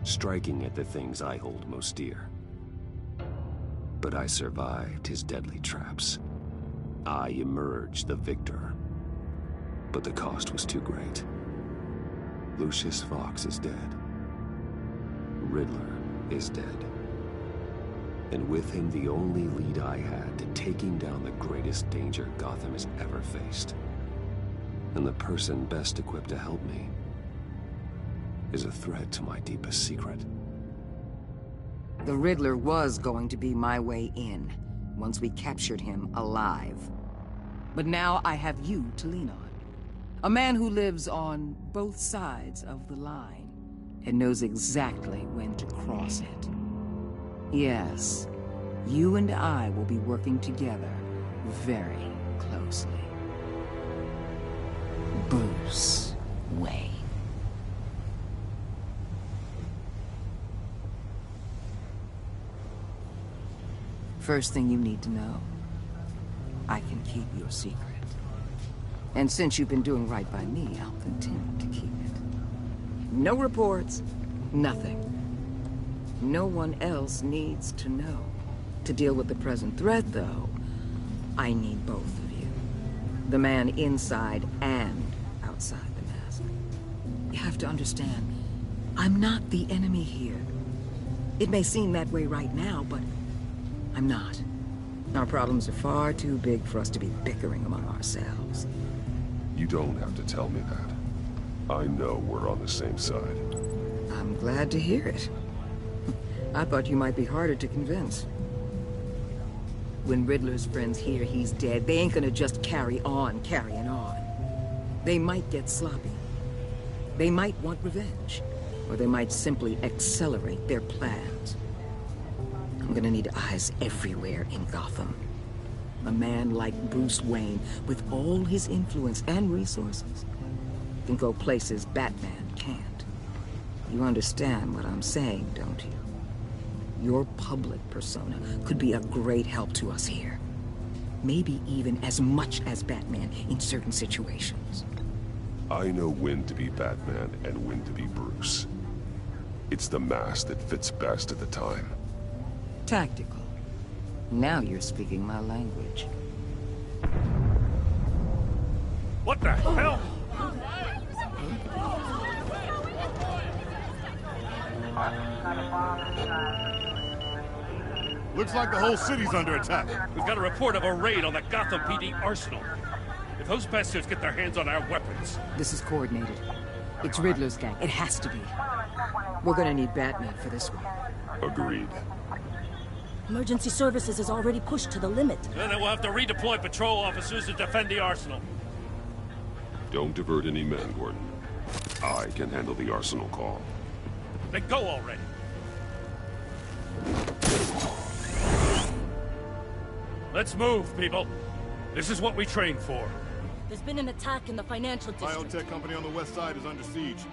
striking at the things I hold most dear. But I survived his deadly traps. I emerged the victor. But the cost was too great. Lucius Fox is dead. Riddler is dead. And with him, the only lead I had to taking down the greatest danger Gotham has ever faced. And the person best equipped to help me is a threat to my deepest secret. The Riddler was going to be my way in, once we captured him alive. But now I have you to lean on. A man who lives on both sides of the line, and knows exactly when to cross it. Yes, you and I will be working together very closely. Bruce Wayne. First thing you need to know, I can keep your secret. And since you've been doing right by me, I'll continue to keep it. No reports, nothing. No one else needs to know. To deal with the present threat, though, I need both of you. The man inside and outside the mask. You have to understand, I'm not the enemy here. It may seem that way right now, but I'm not. Our problems are far too big for us to be bickering among ourselves. You don't have to tell me that. I know we're on the same side. I'm glad to hear it. I thought you might be harder to convince. When Riddler's friends hear he's dead, they ain't gonna just carry on carrying on. They might get sloppy. They might want revenge. Or they might simply accelerate their plans. I'm gonna need eyes everywhere in Gotham. A man like Bruce Wayne, with all his influence and resources, can go places Batman can't. You understand what I'm saying, don't you? Your public persona could be a great help to us here. Maybe even as much as Batman in certain situations. I know when to be Batman and when to be Bruce. It's the mask that fits best at the time. Tactical. Now you're speaking my language. What the hell? Looks like the whole city's under attack. We've got a report of a raid on the Gotham PD arsenal. If those bastards get their hands on our weapons... This is coordinated. It's Riddler's gang. It has to be. We're gonna need Batman for this one. Agreed. Emergency services is already pushed to the limit. Then we'll have to redeploy patrol officers to defend the arsenal. Don't divert any men, Gordon. I can handle the arsenal call. Then go already. Let's move, people. This is what we trained for. There's been an attack in the financial district. Biotech company on the west side is under siege.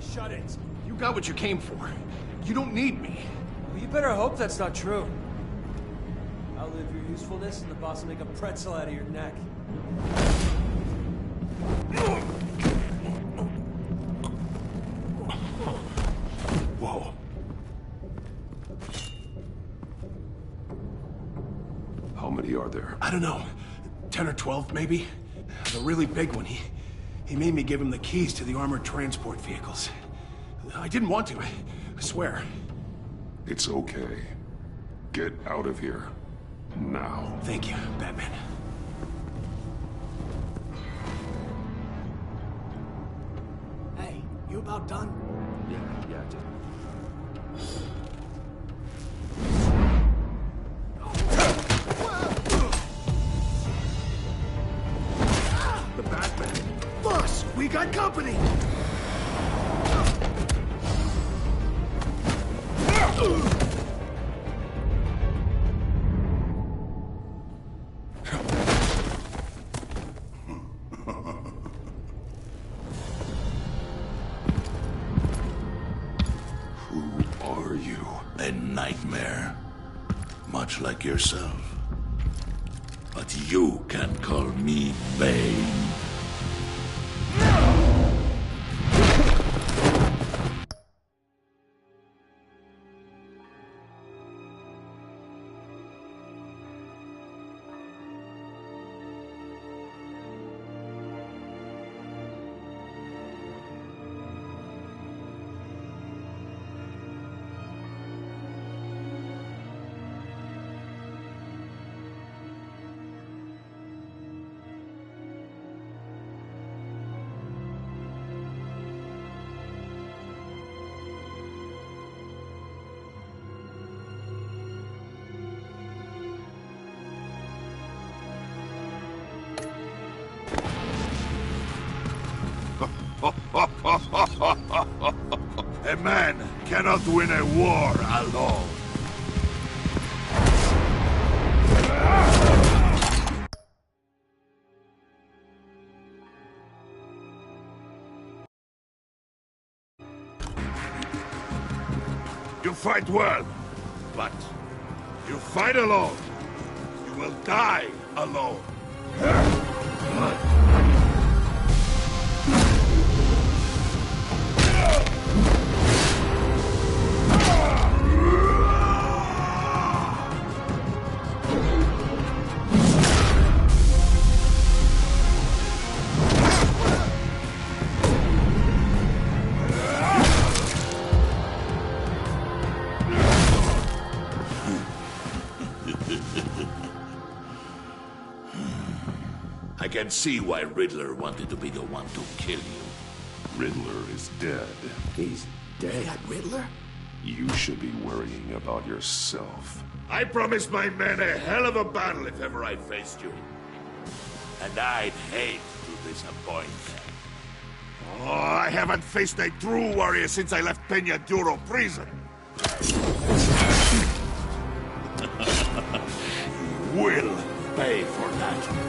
shut it. You got what you came for. You don't need me. Well, you better hope that's not true. Outlive your usefulness, and the boss will make a pretzel out of your neck. Whoa. How many are there? I don't know. 10 or 12, maybe? The really big one, he made me give him the keys to the armored transport vehicles. I didn't want to, I swear. It's okay. Get out of here. Now. Thank you, Batman. Hey, you about done? Yeah, just... The Batman. Boss, we got company! Who are you? A nightmare. Much like yourself. But you can call me Bane. A man cannot win a war alone. You fight well, but you fight alone. You will die alone. I can see why Riddler wanted to be the one to kill you. Riddler is dead. He's dead. That Riddler? You should be worrying about yourself. I promised my men a hell of a battle if ever I faced you. And I'd hate to disappoint them. Oh, I haven't faced a true warrior since I left Peña Duro prison. You will pay for that.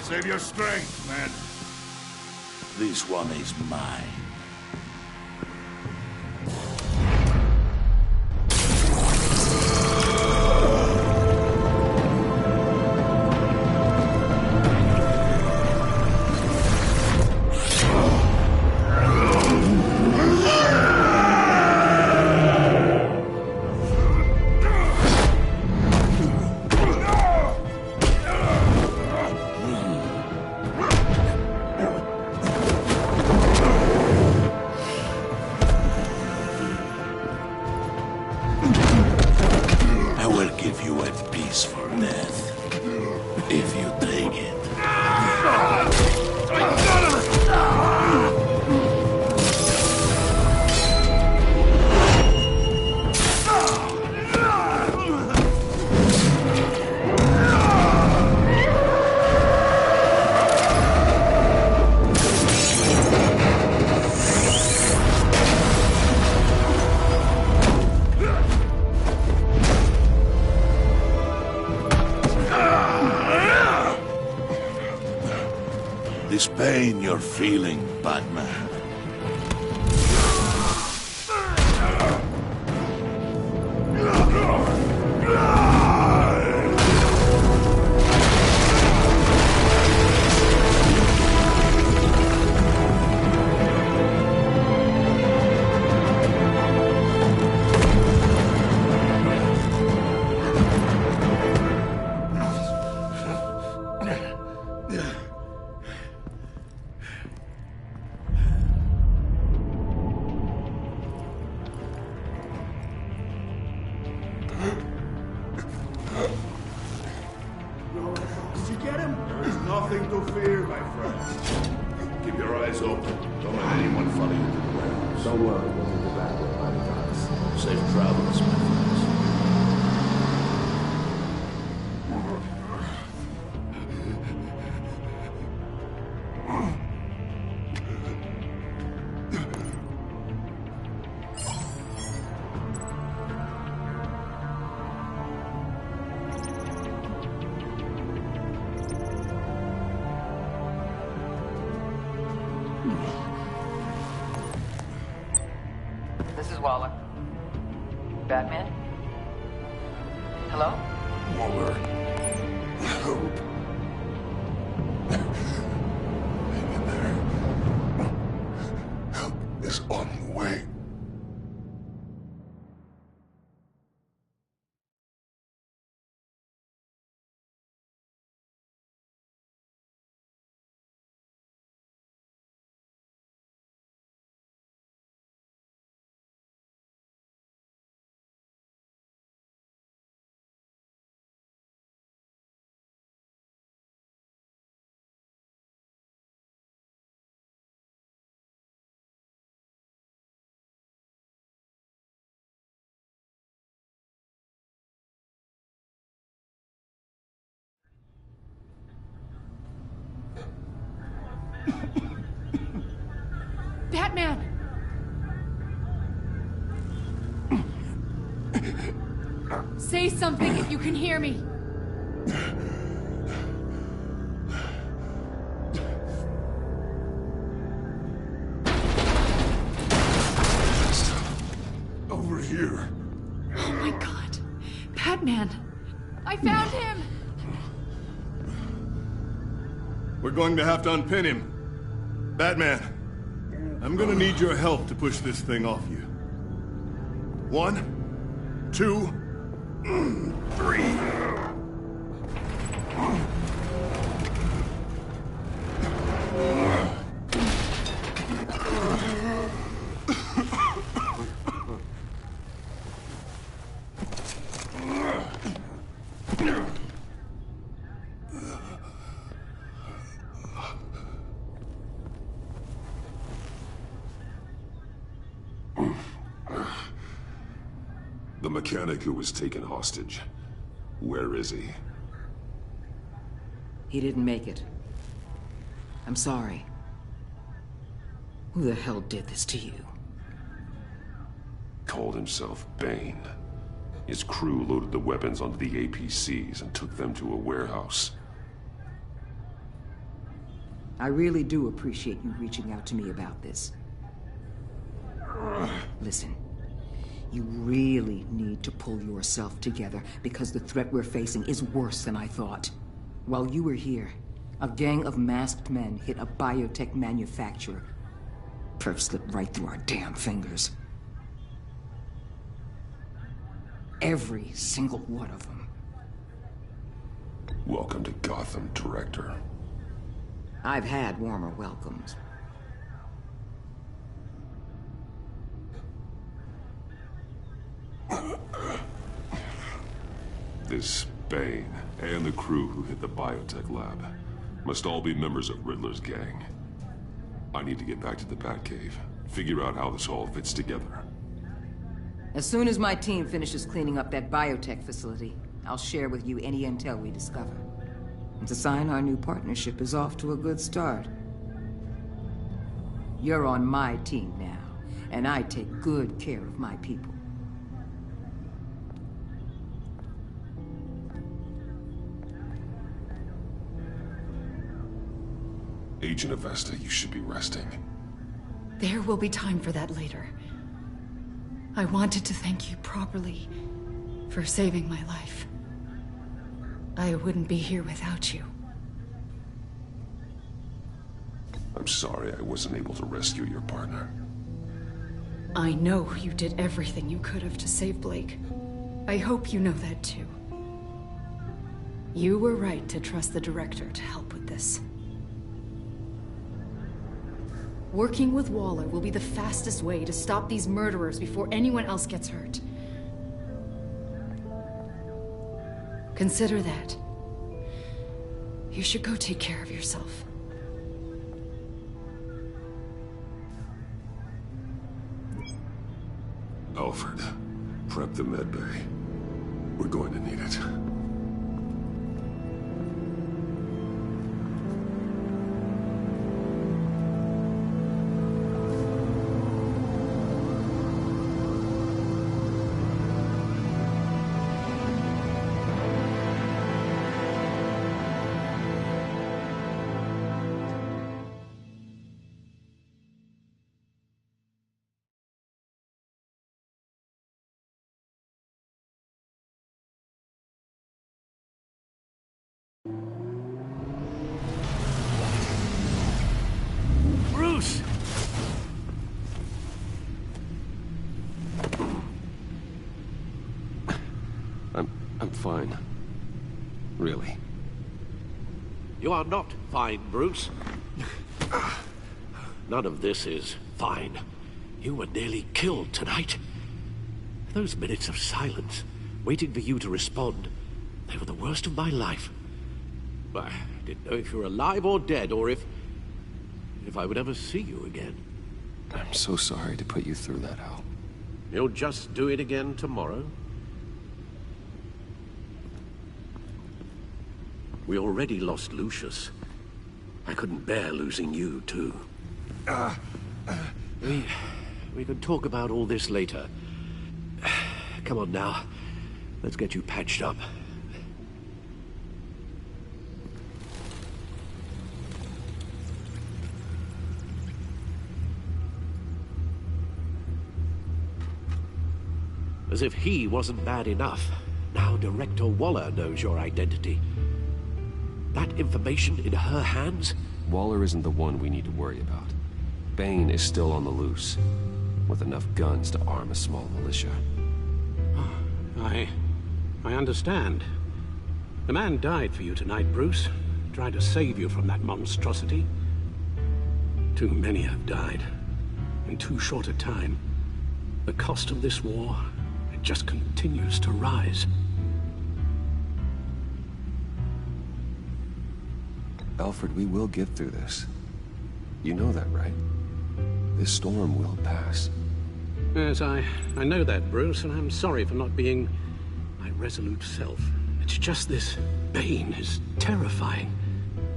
Save your strength, man. This one is mine. If you take it. this pain you're feeling, Batman? Did you get him? There's nothing to fear, my friend. Keep your eyes open. Don't let anyone follow you to the warehouse. Don't worry, we'll be back with my advice. Safe travels, my friends. This is Waller. Batman? Hello? Waller. Help. Hang in there. Help is on the way. Batman! Say something if you can hear me. Over here. Oh my God. Batman! I found him! We're going to have to unpin him. Batman, I'm gonna need your help to push this thing off you. 1, 2, 3. The mechanic who was taken hostage. Where is he? He didn't make it. I'm sorry. Who the hell did this to you? Called himself Bane. His crew loaded the weapons onto the APCs and took them to a warehouse. I really do appreciate you reaching out to me about this. Listen, you really need to pull yourself together because the threat we're facing is worse than I thought. While you were here, a gang of masked men hit a biotech manufacturer. Perf slipped right through our damn fingers. Every single one of them. Welcome to Gotham, Director. I've had warmer welcomes. This Bane and the crew who hit the biotech lab must all be members of Riddler's gang. I need to get back to the Batcave, figure out how this all fits together. As soon as my team finishes cleaning up that biotech facility, I'll share with you any intel we discover. It's a sign our new partnership is off to a good start. You're on my team now, and I take good care of my people. Agent Avesta, you should be resting. There will be time for that later. I wanted to thank you properly for saving my life. I wouldn't be here without you. I'm sorry I wasn't able to rescue your partner. I know you did everything you could have to save Blake. I hope you know that too. You were right to trust the director to help with this. Working with Waller will be the fastest way to stop these murderers before anyone else gets hurt. Consider that. You should go take care of yourself. Alfred, prep the med bay. We're going to need it. Bruce! I'm fine. Really. You are not fine, Bruce. None of this is fine. You were nearly killed tonight. Those minutes of silence, waiting for you to respond, they were the worst of my life. I didn't know if you were alive or dead, or if I would ever see you again. I'm so sorry to put you through that, Al. You'll just do it again tomorrow? We already lost Lucius. I couldn't bear losing you, too. We can talk about all this later. Come on now. Let's get you patched up. As if he wasn't bad enough. Now Director Waller knows your identity. That information in her hands? Waller isn't the one we need to worry about. Bane is still on the loose, with enough guns to arm a small militia. I understand. The man died for you tonight, Bruce. Tried to save you from that monstrosity. Too many have died. In too short a time. The cost of this war, it just continues to rise. Alfred, we will get through this. You know that, right? This storm will pass. Yes, I know that, Bruce, and I'm sorry for not being my resolute self. It's just this Bane is terrifying.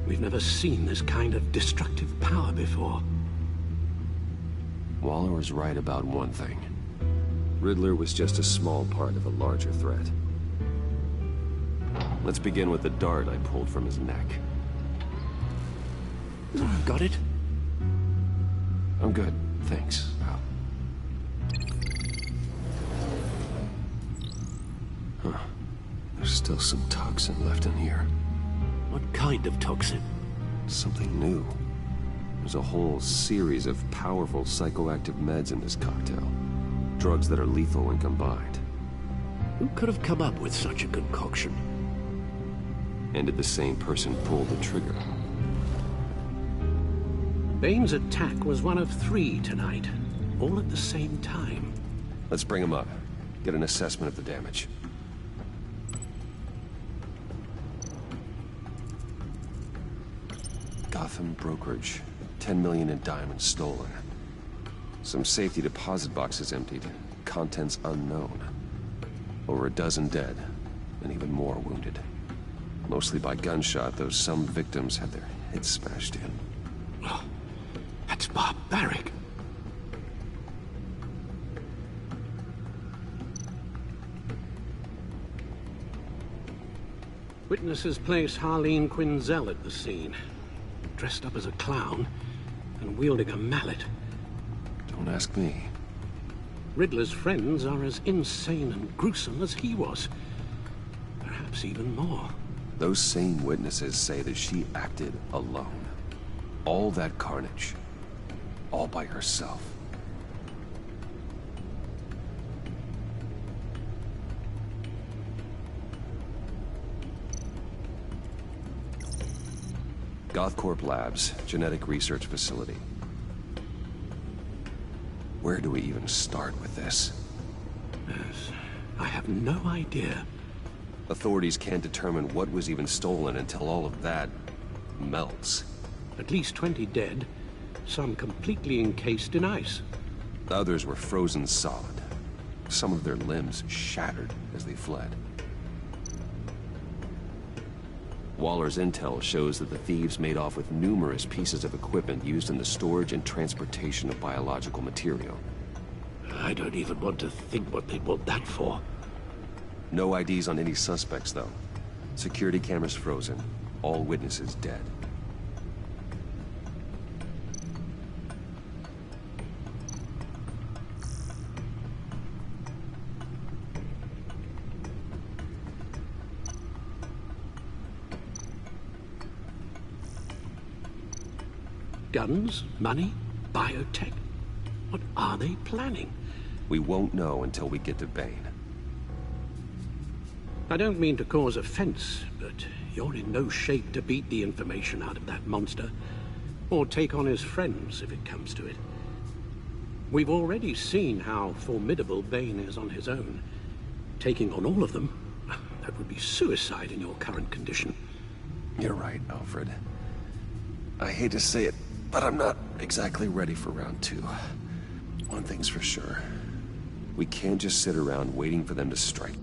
We've never seen this kind of destructive power before. Waller was right about one thing. Riddler was just a small part of a larger threat. Let's begin with the dart I pulled from his neck. Got it? I'm good, thanks, Al. Huh. There's still some toxin left in here. What kind of toxin? Something new. There's a whole series of powerful psychoactive meds in this cocktail. Drugs that are lethal when combined. Who could have come up with such a concoction? And did the same person pull the trigger? Bane's attack was one of 3 tonight, all at the same time. Let's bring him up. Get an assessment of the damage. Gotham brokerage. 10 million in diamonds stolen. Some safety deposit boxes emptied. Contents unknown. Over a dozen dead, and even more wounded. Mostly by gunshot, though some victims had their heads smashed in. Oh, that's barbaric. Witnesses place Harleen Quinzel at the scene. dressed up as a clown and wielding a mallet. Don't ask me. Riddler's friends are as insane and gruesome as he was. Perhaps even more. Those same witnesses say that she acted alone. All that carnage. All by herself. Gothcorp Labs, genetic research facility. Where do we even start with this? Yes, I have no idea. Authorities can't determine what was even stolen until all of that melts. At least 20 dead, some completely encased in ice. Others were frozen solid. Some of their limbs shattered as they fled. Waller's intel shows that the thieves made off with numerous pieces of equipment used in the storage and transportation of biological material. I don't even want to think what they'd want that for. No IDs on any suspects, though. Security cameras frozen. All witnesses dead. Guns? Money? Biotech? What are they planning? We won't know until we get to Bane. I don't mean to cause offense, but you're in no shape to beat the information out of that monster, or take on his friends if it comes to it. We've already seen how formidable Bane is on his own. Taking on all of them, that would be suicide in your current condition. You're right, Alfred. I hate to say it, but I'm not exactly ready for round 2. One thing's for sure. We can't just sit around waiting for them to strike.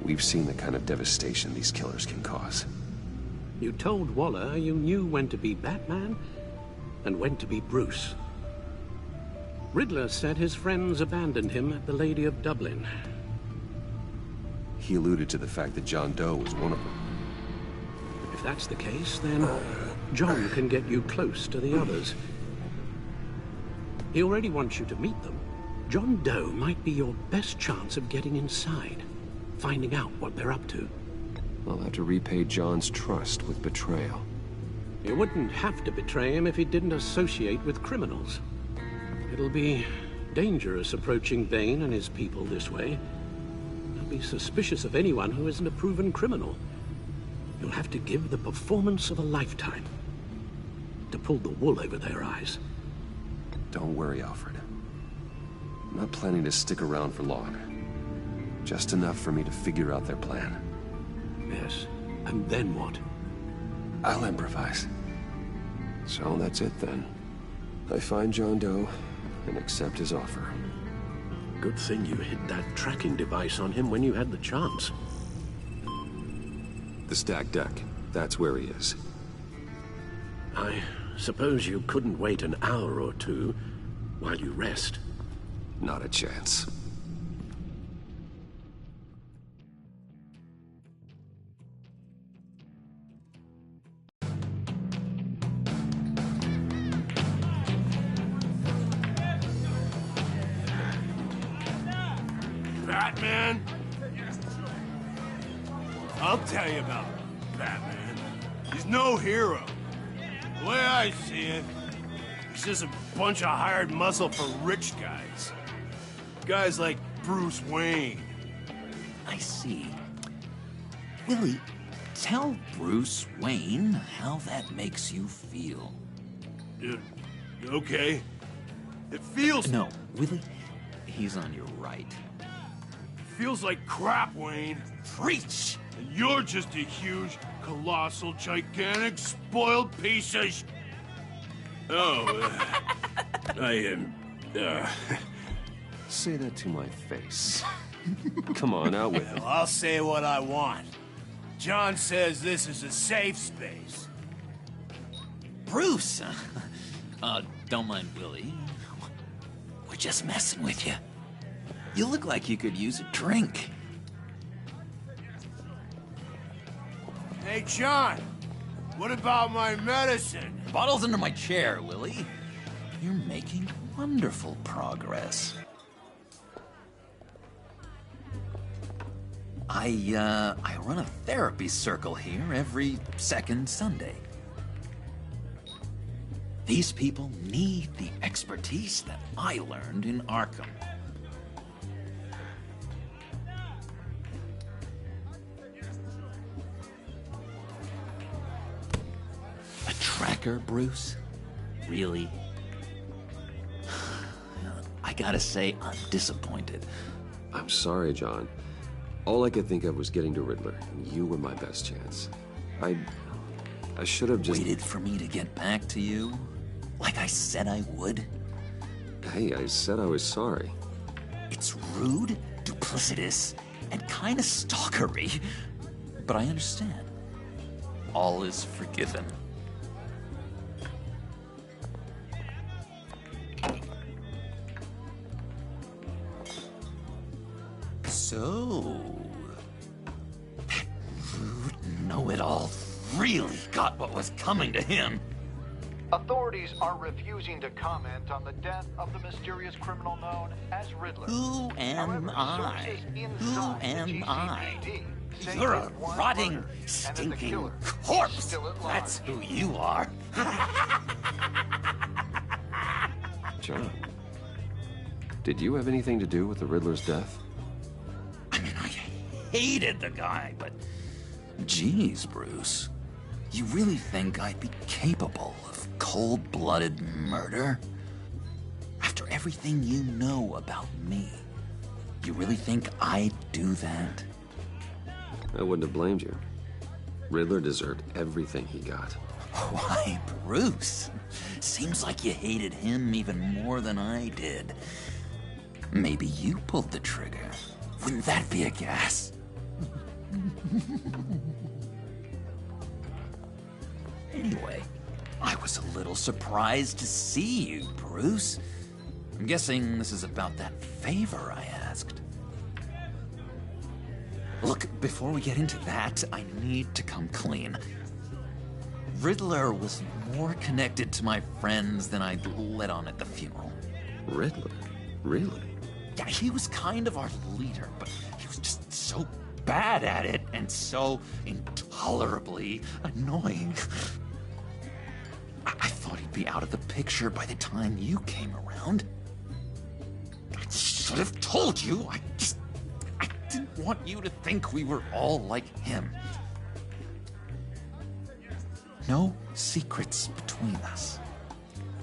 We've seen the kind of devastation these killers can cause. You told Waller you knew when to be Batman and when to be Bruce. Riddler said his friends abandoned him at the Lady of Dublin. He alluded to the fact that John Doe was one of them. If that's the case, then John can get you close to the others. He already wants you to meet them. John Doe might be your best chance of getting inside, finding out what they're up to. I'll have to repay John's trust with betrayal. You wouldn't have to betray him if he didn't associate with criminals. It'll be dangerous approaching Bane and his people this way. They'll be suspicious of anyone who isn't a proven criminal. You'll have to give the performance of a lifetime to pull the wool over their eyes. Don't worry, Alfred. I'm not planning to stick around for long. Just enough for me to figure out their plan. Yes, and then what? I'll improvise. So that's it then. I find John Doe and accept his offer. Good thing you hid that tracking device on him when you had the chance. The stacked deck. That's where he is. I suppose you couldn't wait an hour or two while you rest. Not a chance. Batman? I'll tell you about Batman. He's no hero. The way I see it, he's just a bunch of hired muscle for rich guys. Guys like Bruce Wayne. I see. Willie, tell Bruce Wayne how that makes you feel. Okay. It feels... No, Willie, he's on your right. Feels like crap, Wayne. Preach! And you're just a huge, colossal, gigantic, spoiled piece of I am... Say that to my face. Come on, out with it. Well, I'll say what I want. John says this is a safe space. Bruce! Don't mind Willie. We're just messing with you. You look like you could use a drink. Hey, John. What about my medicine? Bottle's under my chair, Willie. You're making wonderful progress. I run a therapy circle here every second Sunday. These people need the expertise that I learned in Arkham. A tracker, Bruce? Really? I gotta say, I'm disappointed. I'm sorry, John. All I could think of was getting to Riddler, and you were my best chance. I should have just... Waited for me to get back to you? Like I said I would? Hey, I said I was sorry. It's rude, duplicitous, and kinda stalkery. But I understand. All is forgiven. So... that rude know-it-all really got what was coming to him. Authorities are refusing to comment on the death of the mysterious criminal known as Riddler. Who am I? Who am I? You're a rotting, stinking corpse. That's who you are. John, did you have anything to do with the Riddler's death? I mean, I hated the guy, but... Geez, Bruce. You really think I'd be capable of cold-blooded murder? After everything you know about me, you really think I'd do that? I wouldn't have blamed you. Riddler deserved everything he got. Why, Bruce? Seems like you hated him even more than I did. Maybe you pulled the trigger. Wouldn't that be a gas? Anyway, I was a little surprised to see you, Bruce. I'm guessing this is about that favor I asked. Look, before we get into that, I need to come clean. Riddler was more connected to my friends than I'd let on at the funeral. Riddler? Really? Yeah, he was kind of our leader, but he was just so bad at it and so intolerably annoying. I thought he'd be out of the picture by the time you came around. I should have told you. I didn't want you to think we were all like him. No secrets between us.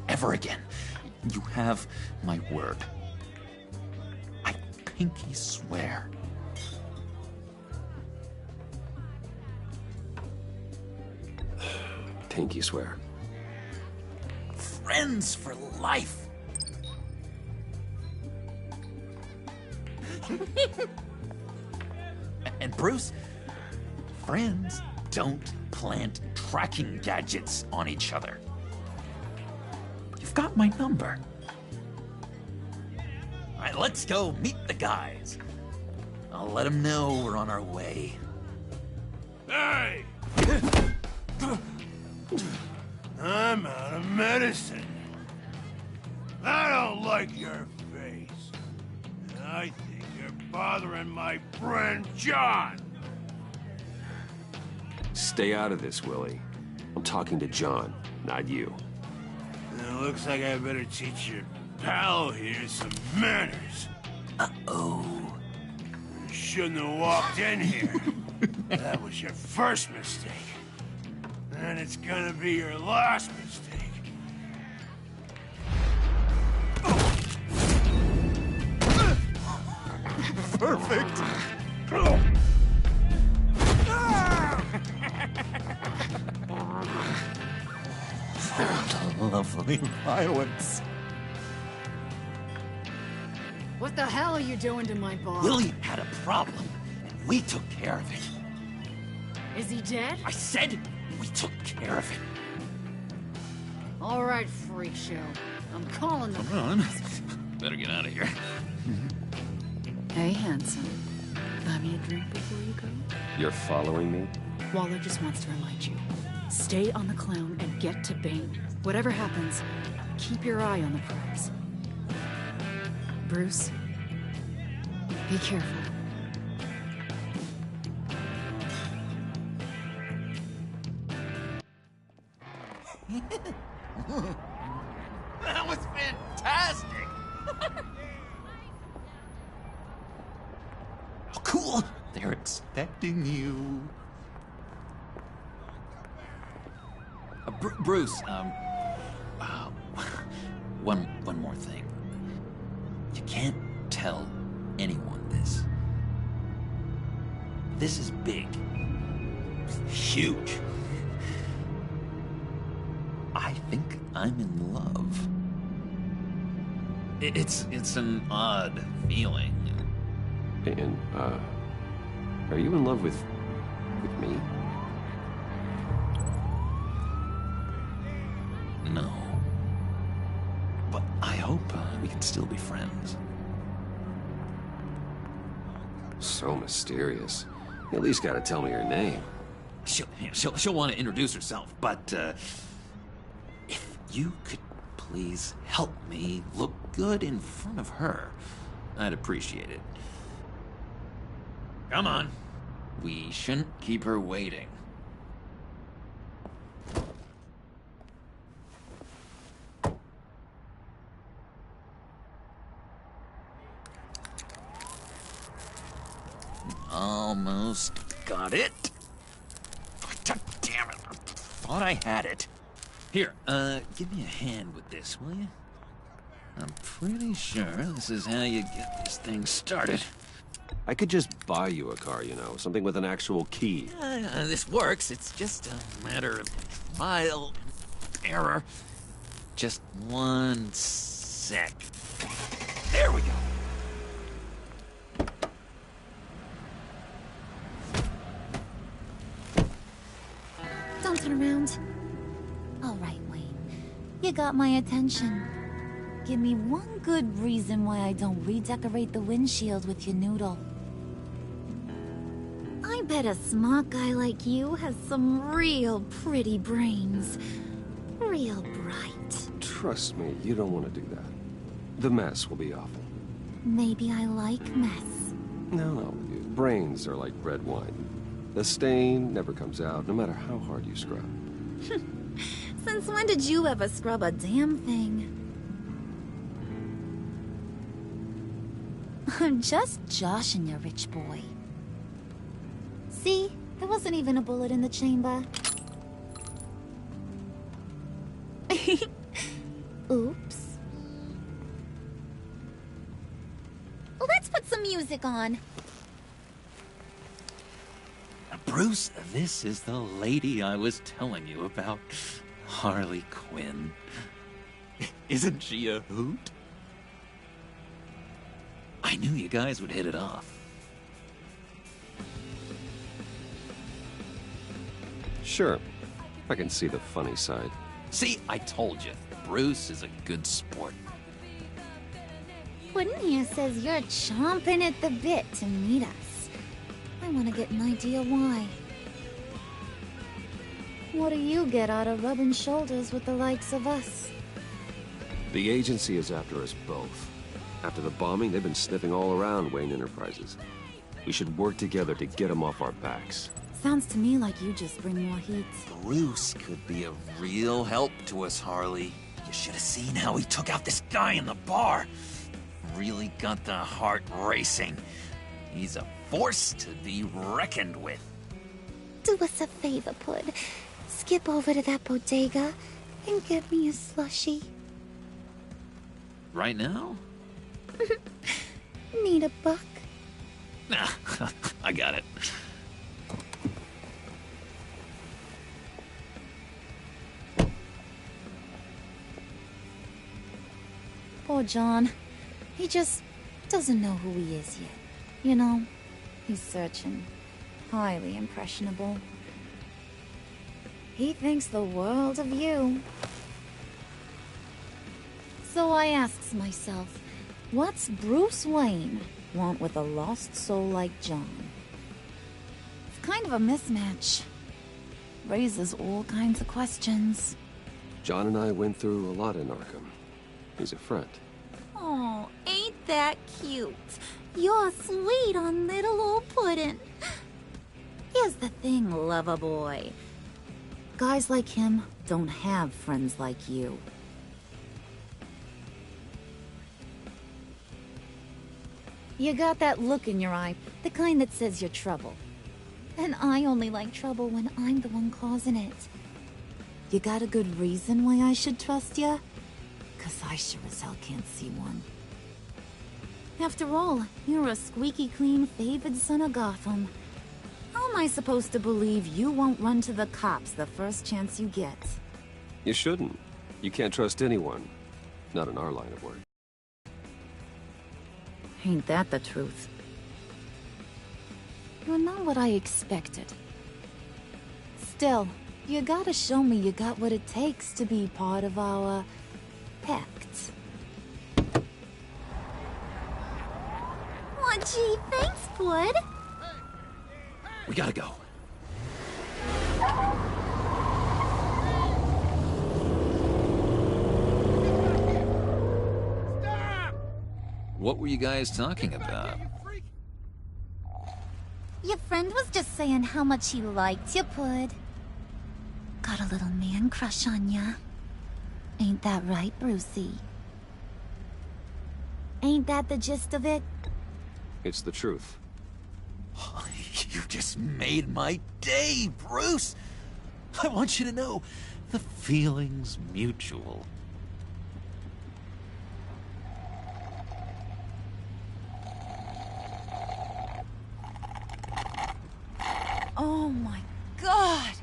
Ever again. You have my word. I pinky swear. Pinky swear. Friends for life. And Bruce, friends don't plant tracking gadgets on each other. You've got my number. All right, let's go meet the guys. I'll let them know we're on our way. Hey! I'm out of medicine. I don't like your face. And I think you're bothering my friend John. Stay out of this, Willie. I'm talking to John, not you. It looks like I better teach your pal here some manners. Uh-oh. You shouldn't have walked in here. That was your first mistake. And it's gonna be your last mistake. Perfect. Lovely violence. What the hell are you doing to my bar? Willie had a problem, and we took care of it. Is he dead? I said we took care of it. All right, freak show. I'm calling them. Come on. Better get out of here. Hey, handsome. Buy me a drink before you go? You're following me? Waller just wants to remind you. Stay on the clown and get to Bane. Whatever happens, keep your eye on the prize. Bruce, be careful. That was fantastic! Oh, cool! They're expecting you. Bruce, one more thing. You can't tell anyone this. This is big. Huge. I think I'm in love. It's an odd feeling. And, are you in love with me? No. But I hope we can still be friends. So mysterious. You at least gotta tell me her name. She'll want to introduce herself, but if you could please help me look good in front of her, I'd appreciate it. Come on. We shouldn't keep her waiting. Almost got it. God damn it. I thought I had it. Here, give me a hand with this, will you? I'm pretty sure this is how you get this thing started. I could just buy you a car, you know, something with an actual key. This works. It's just a matter of trial and error. Just one sec. There we go. Don't turn around. All right, Wayne. You got my attention. Give me one good reason why I don't redecorate the windshield with your noodle. I bet a smart guy like you has some real pretty brains. Real bright. Trust me, you don't want to do that. The mess will be awful. Maybe I like mess. No, brains are like red wine. The stain never comes out, no matter how hard you scrub. Since when did you ever scrub a damn thing? I'm just joshing you, rich boy. See? There wasn't even a bullet in the chamber. Oops. Let's put some music on. Bruce, this is the lady I was telling you about. Harley Quinn. Isn't she a hoot? I knew you guys would hit it off. Sure. I can see the funny side. See, I told you. Bruce is a good sport. Puddin' here says you're chomping at the bit to meet us. I want to get an idea why. What do you get out of rubbing shoulders with the likes of us? The agency is after us both. After the bombing, they've been sniffing all around Wayne Enterprises. We should work together to get them off our backs. Sounds to me like you just bring more heat. Bruce could be a real help to us, Harley. You should have seen how he took out this guy in the bar. Really got the heart racing. He's a force to be reckoned with. Do us a favor, Pud. Skip over to that bodega and get me a slushie. Right now? Need a buck? Nah, I got it. Poor John. He just doesn't know who he is yet. You know, he's searching. Highly impressionable. He thinks the world of you. So I asks myself, what's Bruce Wayne want with a lost soul like John? It's kind of a mismatch. Raises all kinds of questions. John and I went through a lot in Arkham. He's a friend. Oh, ain't that cute? You're sweet on little old Puddin'. Here's the thing, lover boy. Guys like him don't have friends like you. You got that look in your eye, the kind that says you're trouble. And I only like trouble when I'm the one causing it. You got a good reason why I should trust you? 'Cause I sure as hell can't see one. After all, you're a squeaky clean favored son of Gotham. How am I supposed to believe you won't run to the cops the first chance you get? You shouldn't. You can't trust anyone. Not in our line of work. Ain't that the truth? You're not what I expected. Still, you gotta show me you got what it takes to be part of our pact. Aw, gee, thanks, Bud. We gotta go. What were you guys talking about? Your friend was just saying how much he liked you, Pud. Got a little man crush on ya. Ain't that right, Brucey? Ain't that the gist of it? It's the truth. You just made my day, Bruce! I want you to know, the feeling's mutual. Oh my god!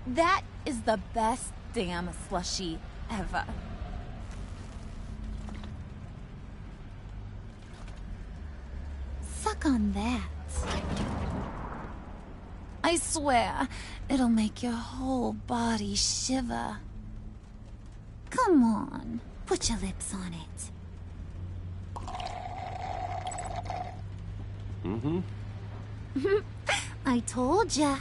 That is the best damn slushie ever. Suck on that. I swear, it'll make your whole body shiver. Come on, put your lips on it. Mm-hmm. I told ya.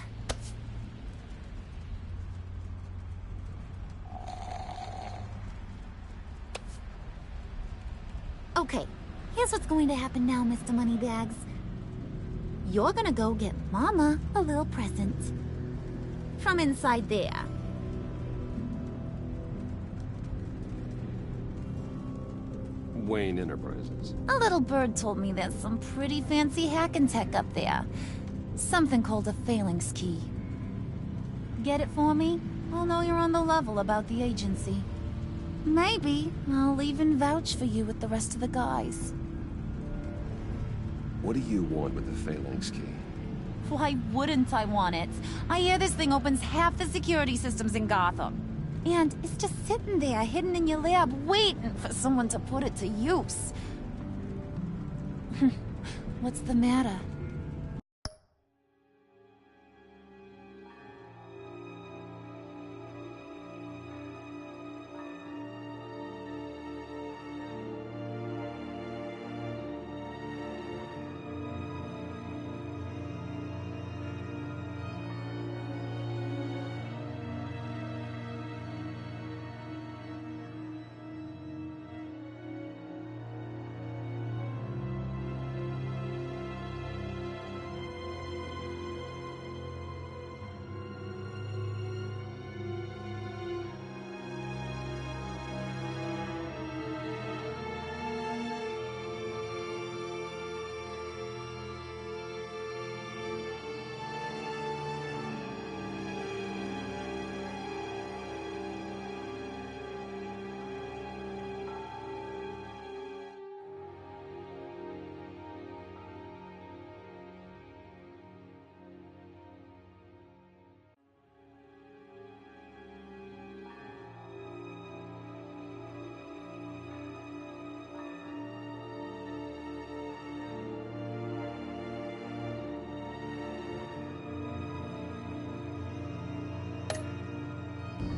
Okay, here's what's going to happen now, Mr. Moneybags. You're gonna go get Mama a little present. From inside there. Wayne Enterprises. A little bird told me there's some pretty fancy hacking tech up there. Something called a phalanx key. Get it for me? I'll know you're on the level about the agency. Maybe I'll even vouch for you with the rest of the guys. What do you want with the phalanx key? Why wouldn't I want it? I hear this thing opens half the security systems in Gotham. And it's just sitting there, hidden in your lab, waiting for someone to put it to use. What's the matter?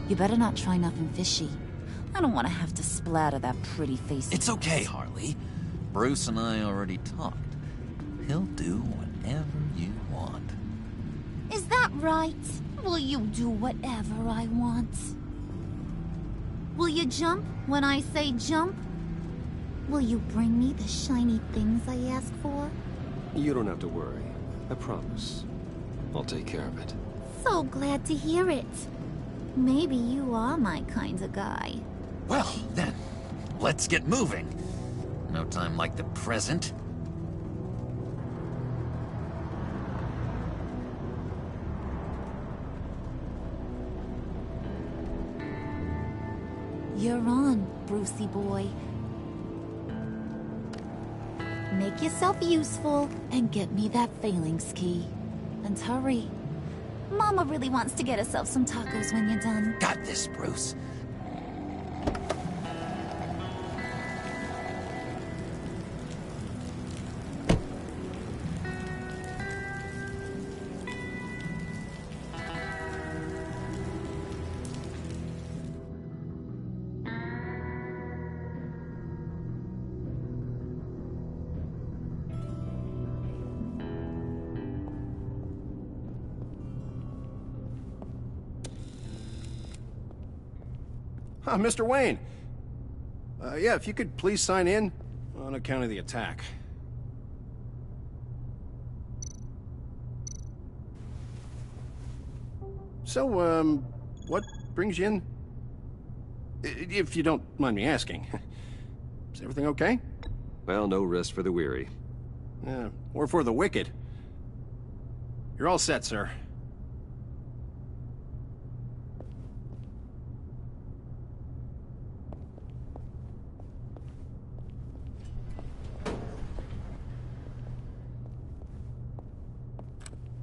You better not try nothing fishy. I don't want to have to splatter that pretty face. It's okay, Harley. Bruce and I already talked. He'll do whatever you want. Is that right? Will you do whatever I want? Will you jump when I say jump? Will you bring me the shiny things I ask for? You don't have to worry. I promise. I'll take care of it. So glad to hear it. Maybe you are my kind of guy. Well, then, let's get moving. No time like the present. You're on, Brucey boy. Make yourself useful and get me that phalanx key. And hurry. Mama really wants to get herself some tacos when you're done. Got this, Bruce. Mr. Wayne. Yeah, if you could please sign in on account of the attack. So, what brings you in? If you don't mind me asking. Is everything okay? Well, no rest for the weary. Or for the wicked. You're all set, sir.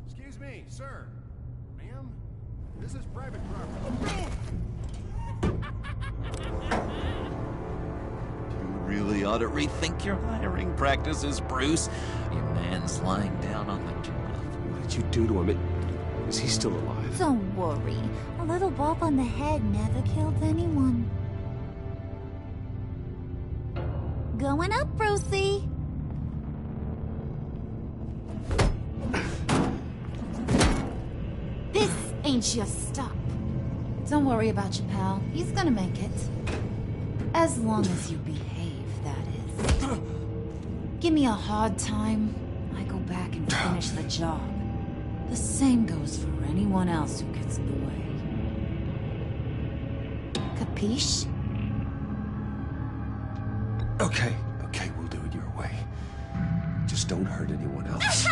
Excuse me, sir. Ma'am, this is private property. You really ought to rethink your hiring practices, Bruce. Your man's lying down on the job. What did you do to him? Is he still alive? Don't worry. A little bump on the head never killed anyone. Going up, Brucey. This ain't your stop. Don't worry about your pal. He's gonna make it. As long as you behave, that is. Give me a hard time, I go back and finish the job. The same goes for anyone else who gets in the way. Capiche? Okay, we'll do it your way. Just don't hurt anyone else.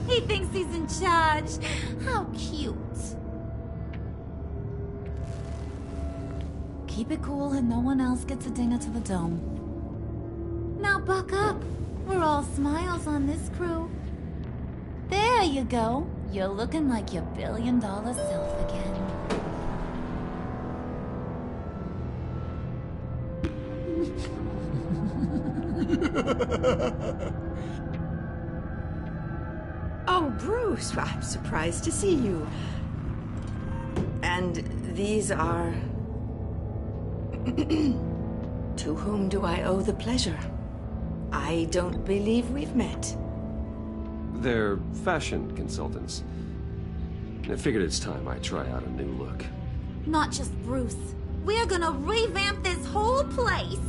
He thinks he's in charge. How cute. Keep it cool and no one else gets a dinger to the dome. Now buck up. We're all smiles on this crew. There you go. You're looking like your billion-dollar self again. Oh, Bruce, I'm surprised to see you. And these are... To whom do I owe the pleasure? I don't believe we've met. They're fashion consultants. I figured it's time I try out a new look. Not just Bruce. We're gonna revamp this whole place.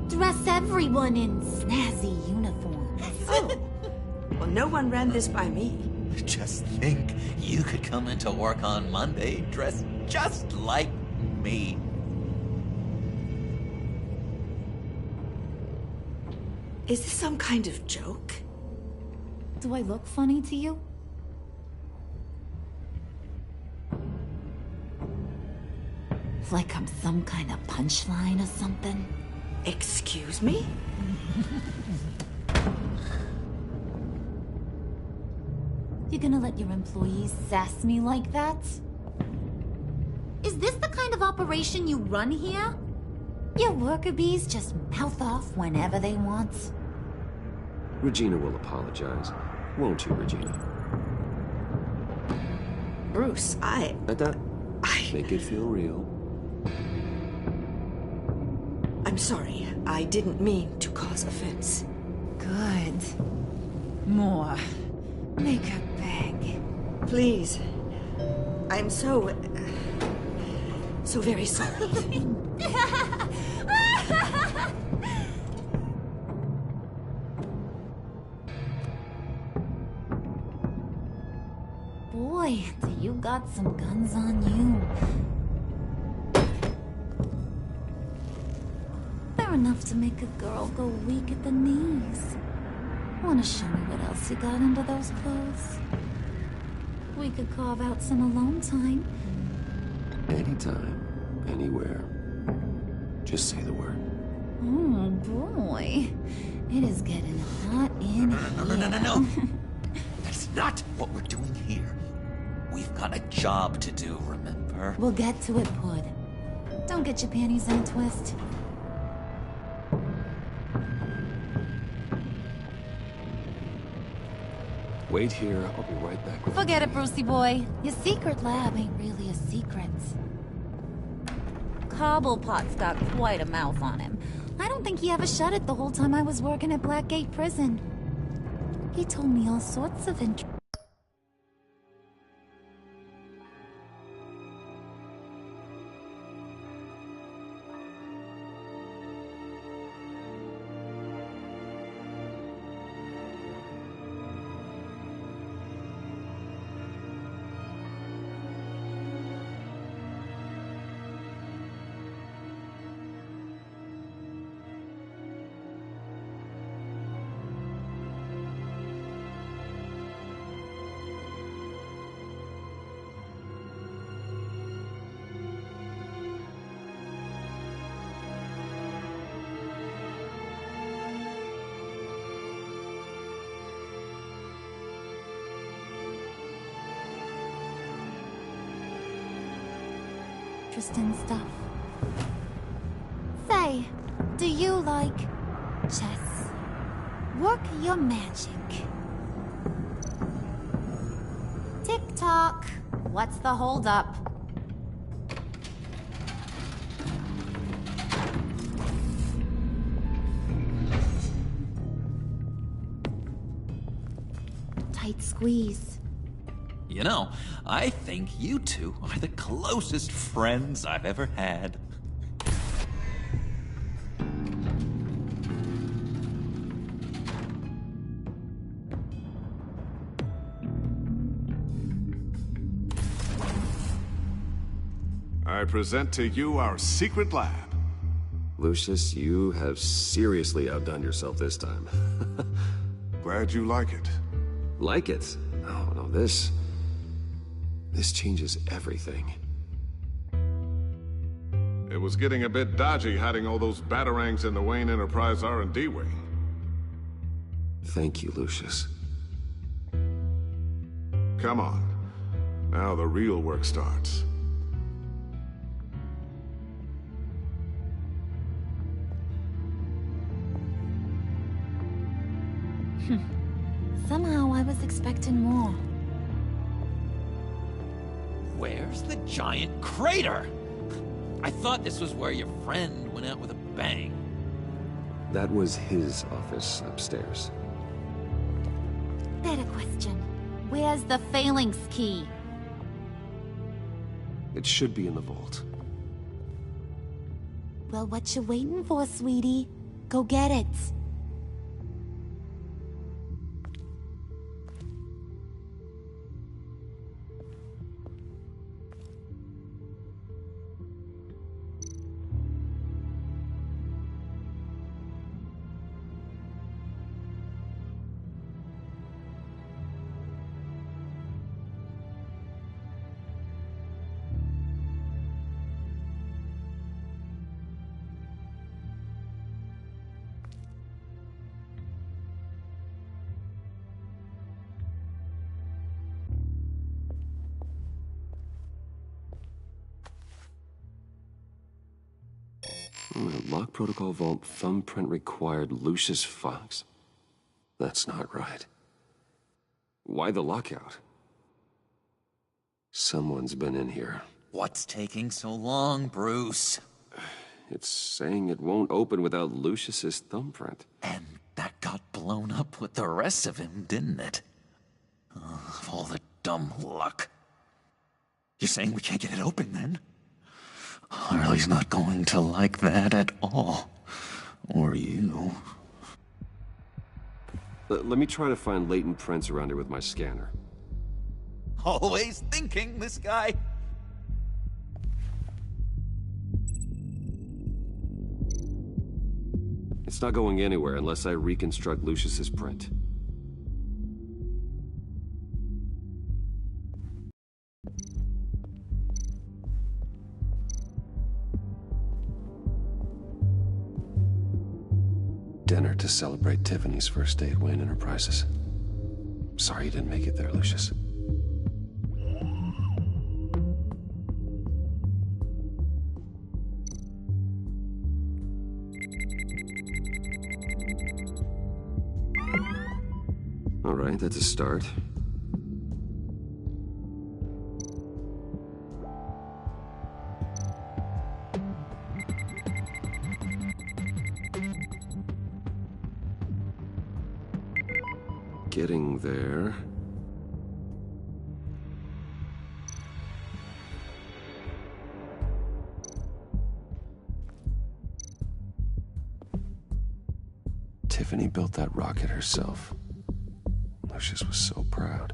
Dress everyone in snazzy uniforms. Oh. Well, no one ran this by me. Just think, you could come into work on Monday dressed just like me. Is this some kind of joke? Do I look funny to you? Like I'm some kind of punchline or something? Excuse me? You gonna let your employees sass me like that? Is this the kind of operation you run here? Your worker bees just mouth off whenever they want. Regina will apologize. Won't you, Regina? Bruce, I... Make it feel real. I'm sorry. I didn't mean to cause offense. Good. More. Make her beg. Please. I'm so very sorry. Boy, do you got some guns on you. They're enough to make a girl go weak at the knees. Wanna show me what else you got under those clothes? We could carve out some alone time. Anytime, anywhere. Just say the word. Oh boy, it is getting hot in here. No. That's not what we're doing here. We've got a job to do, remember? We'll get to it, Pud. Don't get your panties in a twist. Wait here, I'll be right back. Forget it, Brucey boy. Your secret lab ain't really a secret. Cobblepot's got quite a mouth on him. I don't think he ever shut it the whole time I was working at Blackgate Prison. He told me all sorts of interesting stuff. Say, do you like chess? Work your magic. Tick-tock. What's the holdup? Tight squeeze. You know, I think you two are the closest friends I've ever had. I present to you our secret lab. Lucius, you have seriously outdone yourself this time. Glad you like it. Like it? Oh, no, this changes everything. It was getting a bit dodgy hiding all those batarangs in the Wayne Enterprise R&D wing. Thank you, Lucius. Come on. Now the real work starts. Somehow I was expecting more. Where's the giant crater? I thought this was where your friend went out with a bang. That was his office upstairs. Better question. Where's the phalanx key? It should be in the vault. Well, what you waiting for, sweetie? Go get it. Lock protocol vault thumbprint required Lucius Fox? That's not right. Why the lockout? Someone's been in here. What's taking so long, Bruce? It's saying it won't open without Lucius's thumbprint. And that got blown up with the rest of him, didn't it? All the dumb luck. You're saying we can't get it open, then? Harley's not going to like that at all. Or you. Let me try to find latent prints around here with my scanner. Always thinking, this guy. It's not going anywhere unless I reconstruct Lucius's print. Dinner to celebrate Tiffany's first day at Wayne Enterprises. Sorry you didn't make it there, Lucius. All right, that's a start. Getting there. Tiffany built that rocket herself. Lucius was so proud.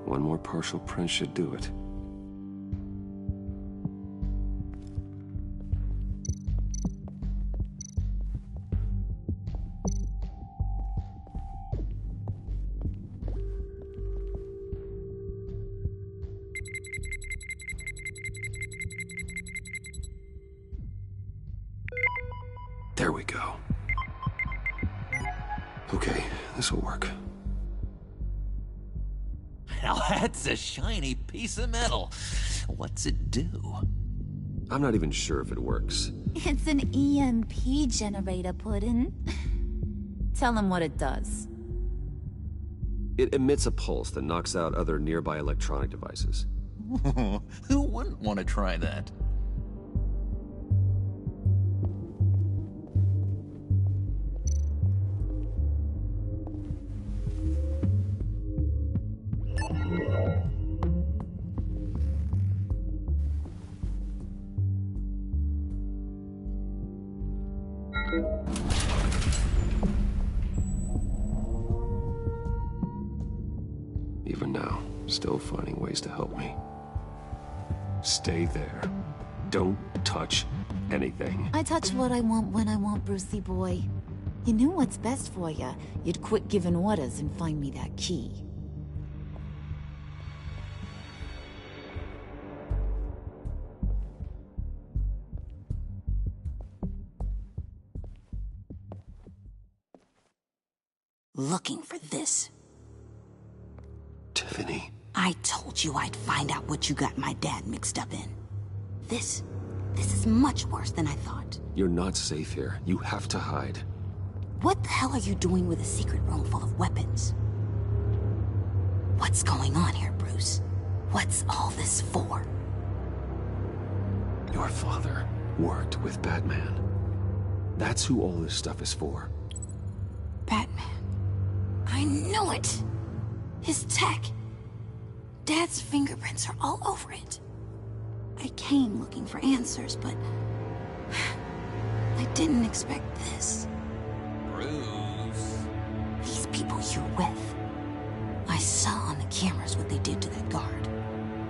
One more partial print should do it. There we go. Okay, this'll work. Now that's a shiny piece of metal. What's it do? I'm not even sure if it works. It's an EMP generator, Puddin'. Tell him what it does. It emits a pulse that knocks out other nearby electronic devices. Who wouldn't want to try that? Even now, still finding ways to help me. Stay there. Don't touch anything. I touch what I want when I want, Brucey boy. You knew what's best for you. You'd quit giving orders and find me that key. Looking for this. Tiffany. I told you I'd find out what you got my dad mixed up in. This is much worse than I thought. You're not safe here. You have to hide. What the hell are you doing with a secret room full of weapons? What's going on here, Bruce? What's all this for? Your father worked with Batman. That's who all this stuff is for. Batman. I knew it! His tech. Dad's fingerprints are all over it. I came looking for answers, but I didn't expect this. Bruce. These people you're with. I saw on the cameras what they did to that guard.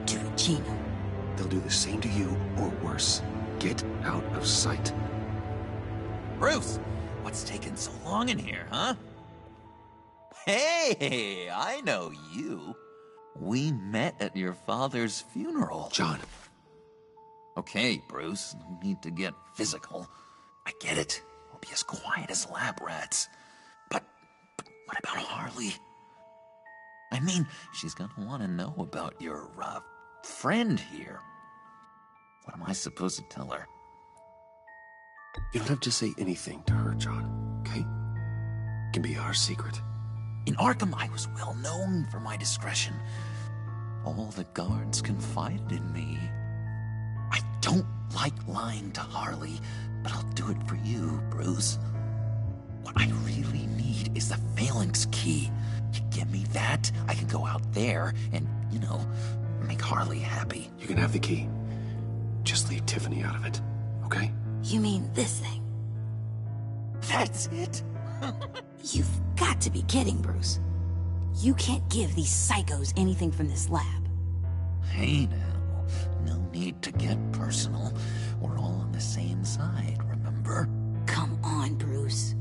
To Regina. They'll do the same to you, or worse. Get out of sight. Bruce, what's taking so long in here, huh? Hey, I know you. We met at your father's funeral. John. Okay, Bruce, no need to get physical. I get it. We'll be as quiet as lab rats. But what about Harley? I mean, she's gonna want to know about your, friend here. What am I supposed to tell her? You don't have to say anything to her, John, okay? It can be our secret. In Arkham, I was well known for my discretion. All the guards confided in me. I don't like lying to Harley, but I'll do it for you, Bruce. What I really need is the Phalanx key. You give me that, I can go out there and, you know, make Harley happy. You can have the key. Just leave Tiffany out of it, okay? You mean this thing? That's it? You've got to be kidding, Bruce. You can't give these psychos anything from this lab. Hey now, no need to get personal. We're all on the same side, remember? Come on, Bruce.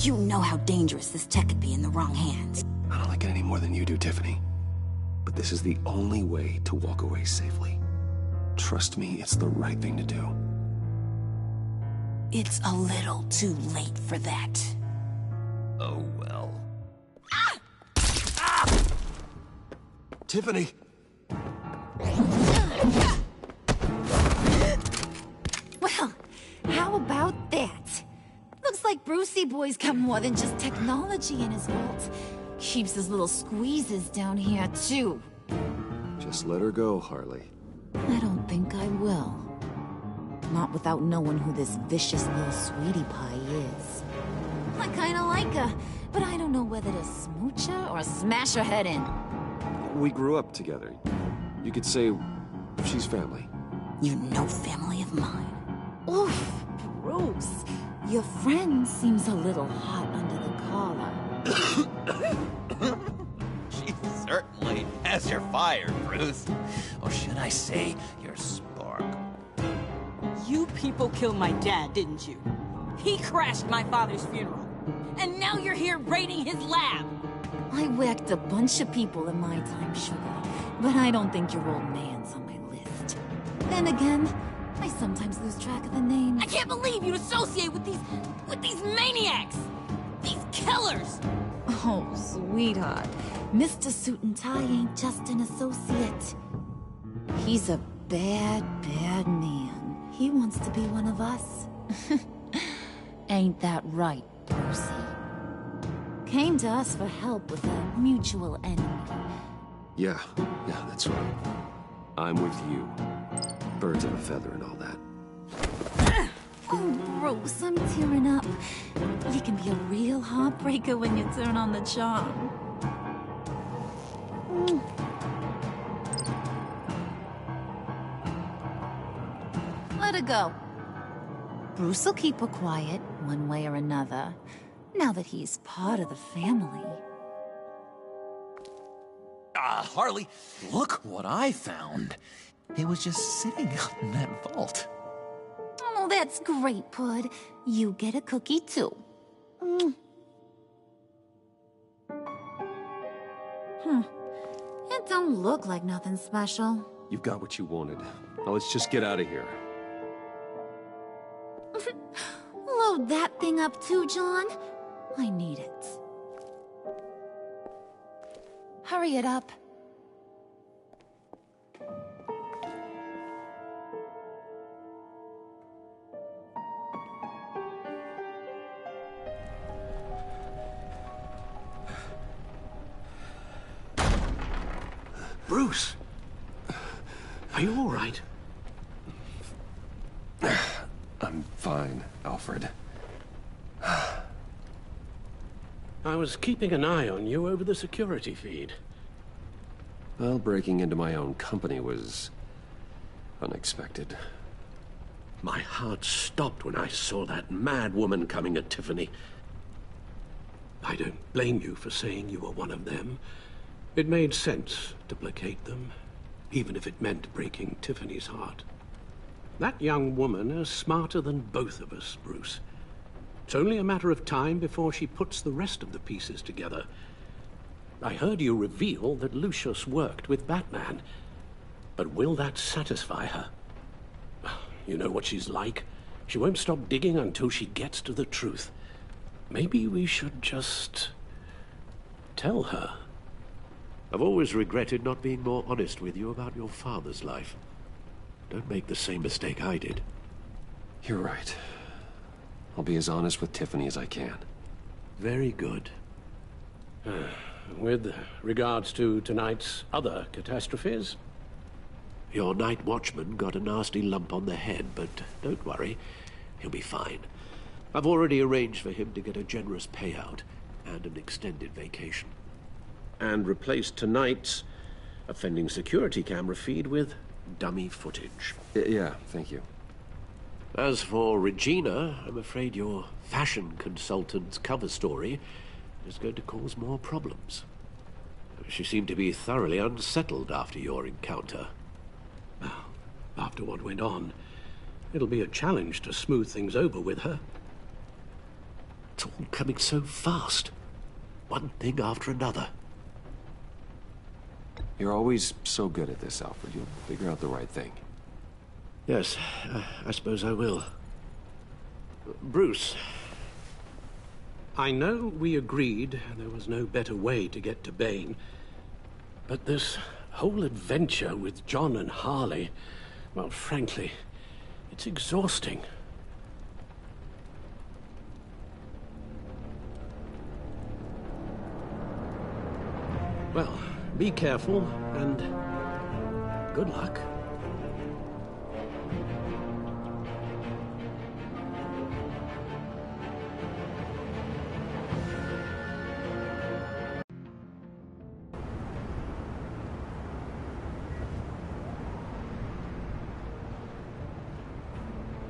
You know how dangerous this tech could be in the wrong hands. I don't like it any more than you do, Tiffany. But this is the only way to walk away safely. Trust me, it's the right thing to do. It's a little too late for that. Oh, well. Ah! Ah! Tiffany! Well, how about that? Looks like Brucey boy's got more than just technology in his vault. Keeps his little squeezes down here, too. Just let her go, Harley. I don't think I will. Not without knowing who this vicious little sweetie pie is. I kinda like her, but I don't know whether to smooch her or smash her head in. We grew up together. You could say she's family. You're no family of mine. Oof, Bruce. Your friend seems a little hot under the collar. She certainly has your fire, Bruce. Or should I say, your spark. You people killed my dad, didn't you? He crashed my father's funeral. And now you're here raiding his lab. I whacked a bunch of people in my time, sugar. But I don't think your old man's on my list. Then again, I sometimes lose track of the names. I can't believe you associate with these maniacs! These killers! Oh, sweetheart. Mr. Suit and Tie ain't just an associate. He's a bad, bad man. He wants to be one of us. Ain't that right, Brucey? Came to us for help with a mutual enemy. Yeah, that's right. I'm with you. Birds of a feather and all that. Oh, Bruce, I'm tearing up. You can be a real heartbreaker when you turn on the charm. Let her go. Bruce will keep her quiet, one way or another, now that he's part of the family. Harley, look what I found. It was just sitting up in that vault. Oh, that's great, Pud. You get a cookie, too. It don't look like nothing special. You've got what you wanted. Now let's just get out of here. Load that thing up too, John. I need it. Hurry it up. Bruce! Are you all right? I'm fine, Alfred. I was keeping an eye on you over the security feed. Well, breaking into my own company was unexpected. My heart stopped when I saw that mad woman coming at Tiffany. I don't blame you for saying you were one of them. It made sense to placate them, even if it meant breaking Tiffany's heart. That young woman is smarter than both of us, Bruce. It's only a matter of time before she puts the rest of the pieces together. I heard you reveal that Lucius worked with Batman. But will that satisfy her? You know what she's like. She won't stop digging until she gets to the truth. Maybe we should just tell her. I've always regretted not being more honest with you about your father's life. Don't make the same mistake I did. You're right. I'll be as honest with Tiffany as I can. Very good. With regards to tonight's other catastrophes? Your night watchman got a nasty lump on the head, but don't worry. He'll be fine. I've already arranged for him to get a generous payout and an extended vacation. And replaced tonight's offending security camera feed with dummy footage. Yeah, thank you. As for Regina, I'm afraid your fashion consultant's cover story is going to cause more problems. She seemed to be thoroughly unsettled after your encounter. Well, after what went on, it'll be a challenge to smooth things over with her. It's all coming so fast. One thing after another. You're always so good at this, Alfred. You'll figure out the right thing. Yes, I suppose I will. Bruce. I know we agreed there was no better way to get to Bane, but this whole adventure with John and Harley, well, frankly, it's exhausting. Well, be careful, and good luck.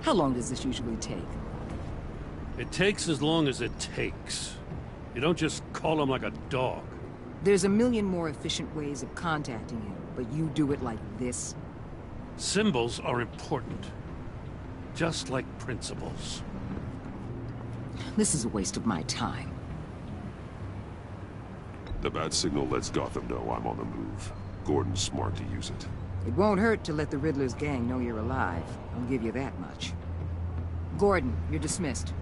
How long does this usually take? It takes as long as it takes. You don't just call him like a dog. There's a million more efficient ways of contacting him, but you do it like this? Symbols are important. Just like principles. This is a waste of my time. The bat signal lets Gotham know I'm on the move. Gordon's smart to use it. It won't hurt to let the Riddler's gang know you're alive. I'll give you that much. Gordon, you're dismissed.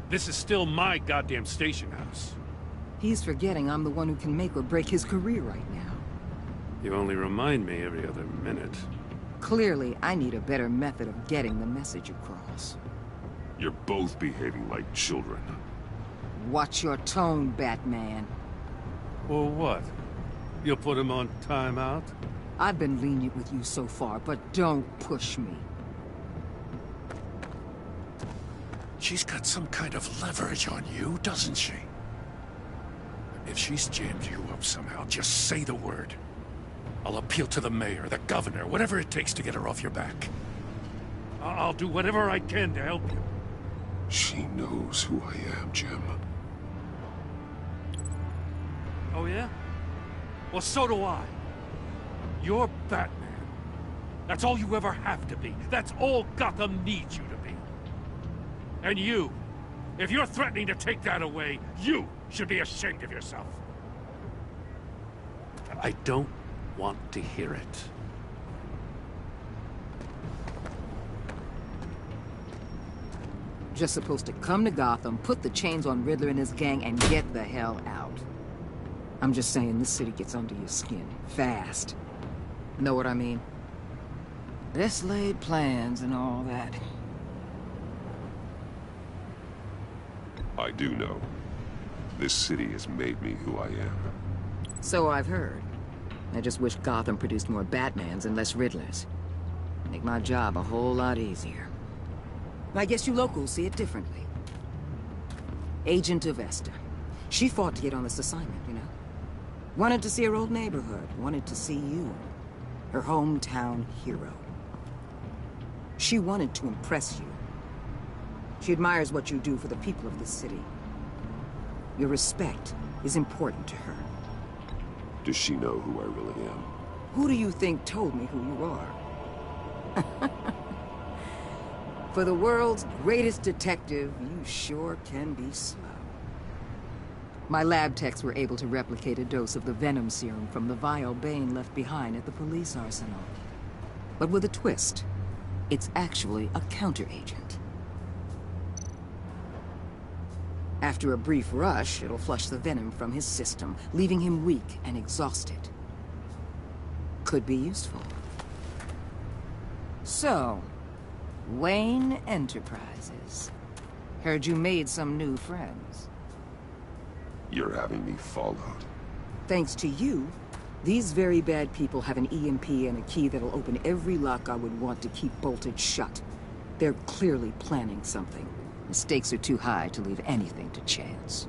This is still my goddamn station house. He's forgetting I'm the one who can make or break his career right now. You only remind me every other minute. Clearly, I need a better method of getting the message across. You're both behaving like children. Watch your tone, Batman. Or what? You'll put him on timeout? I've been lenient with you so far, but don't push me. She's got some kind of leverage on you, doesn't she? If she's jammed you up somehow, just say the word. I'll appeal to the mayor, the governor, whatever it takes to get her off your back. I'll do whatever I can to help you. She knows who I am, Jim. Oh, yeah? Well, so do I. You're Batman. That's all you ever have to be. That's all Gotham needs you to be. And you, if you're threatening to take that away, you should be ashamed of yourself. I don't want to hear it. Just supposed to come to Gotham, put the chains on Riddler and his gang, and get the hell out. I'm just saying, this city gets under your skin. Fast. Know what I mean? Let's laid plans and all that. I do know. This city has made me who I am. So I've heard. I just wish Gotham produced more Batmans and less Riddlers. Make my job a whole lot easier. I guess you locals see it differently. Agent Avesta. She fought to get on this assignment, you know? Wanted to see her old neighborhood. Wanted to see you. Her hometown hero. She wanted to impress you. She admires what you do for the people of this city. Your respect is important to her. Does she know who I really am? Who do you think told me who you are? For the world's greatest detective, you sure can be slow. My lab techs were able to replicate a dose of the venom serum from the vial Bane left behind at the police arsenal. But with a twist. It's actually a counteragent. After a brief rush, it'll flush the venom from his system, leaving him weak and exhausted. Could be useful. So, Wayne Enterprises. Heard you made some new friends. You're having me followed. Thanks to you, these very bad people have an EMP and a key that'll open every lock I would want to keep bolted shut. They're clearly planning something. The stakes are too high to leave anything to chance.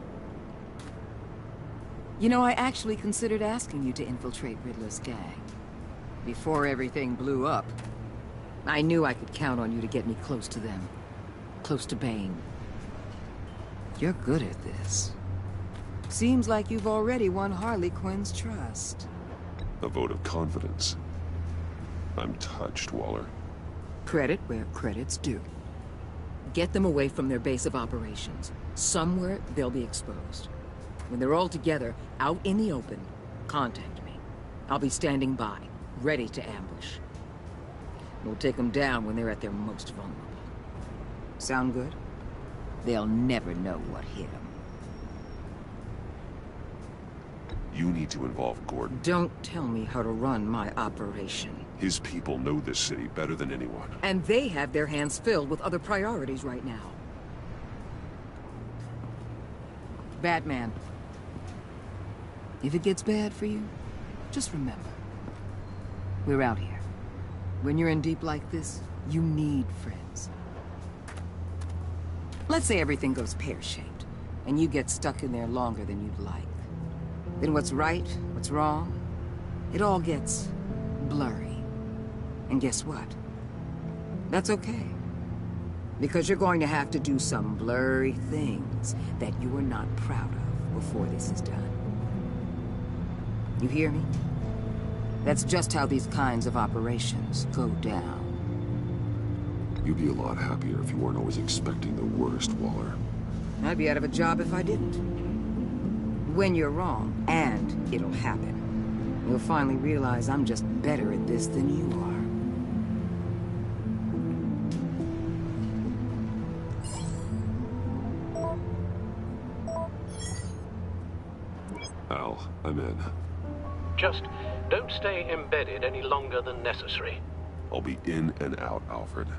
You know, I actually considered asking you to infiltrate Riddler's gang. Before everything blew up, I knew I could count on you to get me close to them. Close to Bane. You're good at this. Seems like you've already won Harley Quinn's trust. A vote of confidence. I'm touched, Waller. Credit where credit's due. Get them away from their base of operations. Somewhere they'll be exposed. When they're all together, out in the open, contact me. I'll be standing by, ready to ambush. We'll take them down when they're at their most vulnerable. Sound good? They'll never know what hit them. You need to involve Gordon. Don't tell me how to run my operation. His people know this city better than anyone. And they have their hands filled with other priorities right now. Batman. If it gets bad for you, just remember. We're out here. When you're in deep like this, you need friends. Let's say everything goes pear-shaped, and you get stuck in there longer than you'd like. Then what's right, what's wrong, it all gets blurry. And guess what? That's okay. Because you're going to have to do some blurry things that you are not proud of before this is done. You hear me? That's just how these kinds of operations go down. You'd be a lot happier if you weren't always expecting the worst, Waller. I'd be out of a job if I didn't. When you're wrong, and it'll happen. You'll finally realize I'm just better at this than you are. Al, I'm in. Just don't stay embedded any longer than necessary. I'll be in and out, Alfred.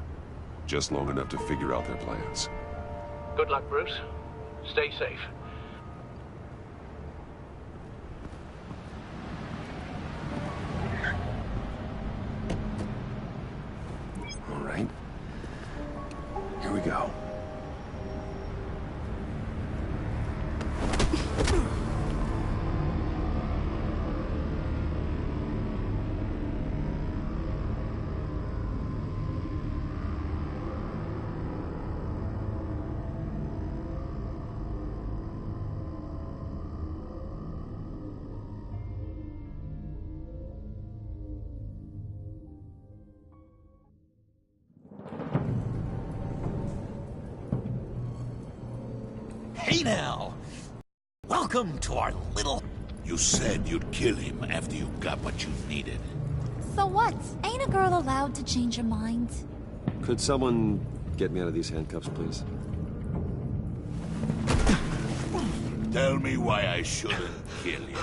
Just long enough to figure out their plans. Good luck, Bruce. Stay safe. All right. Here we go. Hey now! Welcome to our little... You said you'd kill him after you got what you needed. So what? Ain't a girl allowed to change her mind? Could someone get me out of these handcuffs, please? Tell me why I shouldn't kill you.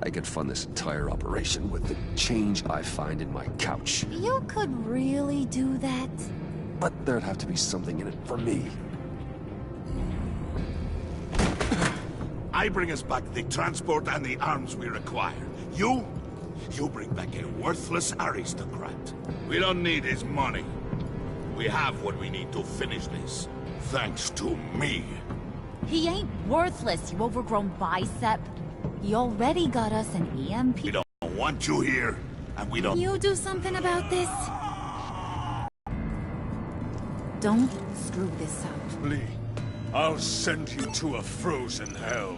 I could fund this entire operation with the change I find in my couch. You could really do that? But there'd have to be something in it for me. I bring us back the transport and the arms we require. You bring back a worthless aristocrat. We don't need his money. We have what we need to finish this. Thanks to me. He ain't worthless, you overgrown bicep. He already got us an EMP. We don't want you here, and we don't... You do something about this? Don't screw this up. Lee, I'll send you to a frozen hell.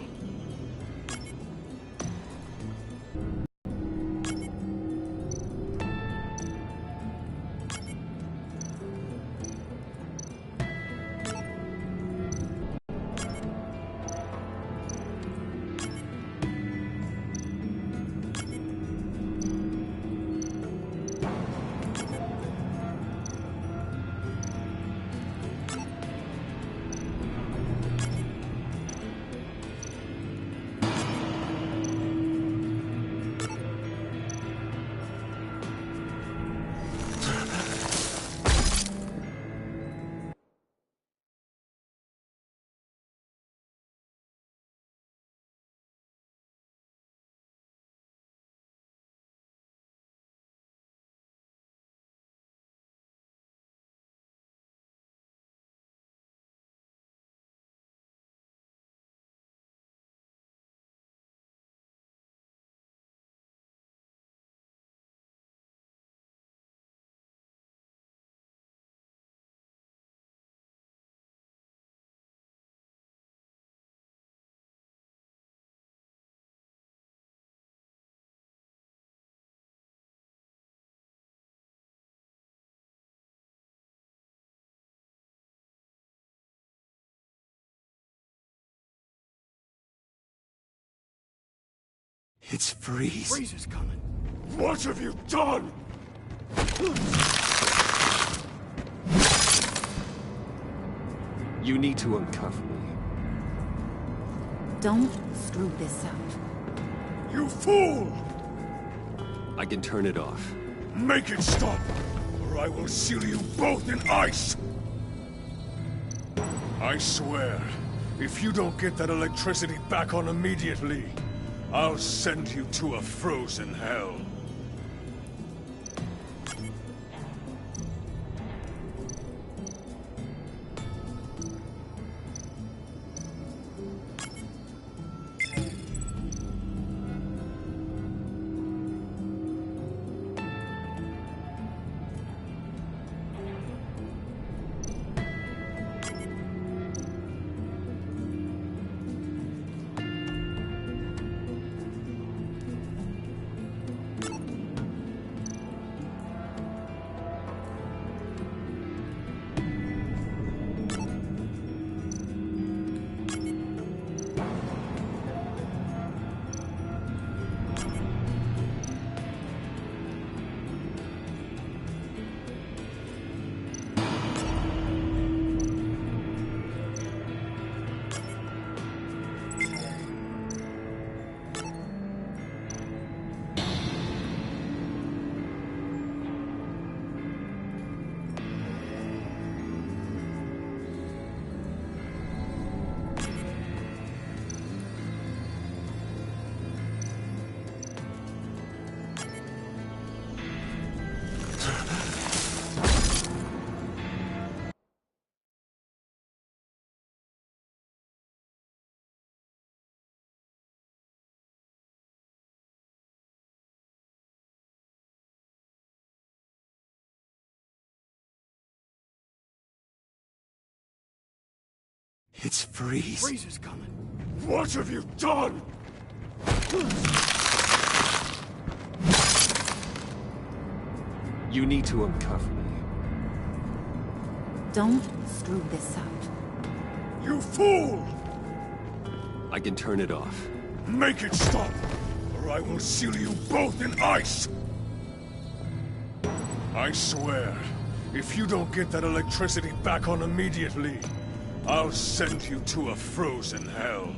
It's Freeze. Freeze is coming. What have you done? You need to uncuff me. Don't screw this up. You fool! I can turn it off. Make it stop, or I will seal you both in ice! I swear, if you don't get that electricity back on immediately, I'll send you to a frozen hell. It's Freeze. Freeze is coming. What have you done? You need to uncuff me. Don't screw this up. You fool! I can turn it off. Make it stop, or I will seal you both in ice! I swear, if you don't get that electricity back on immediately, I'll send you to a frozen hell.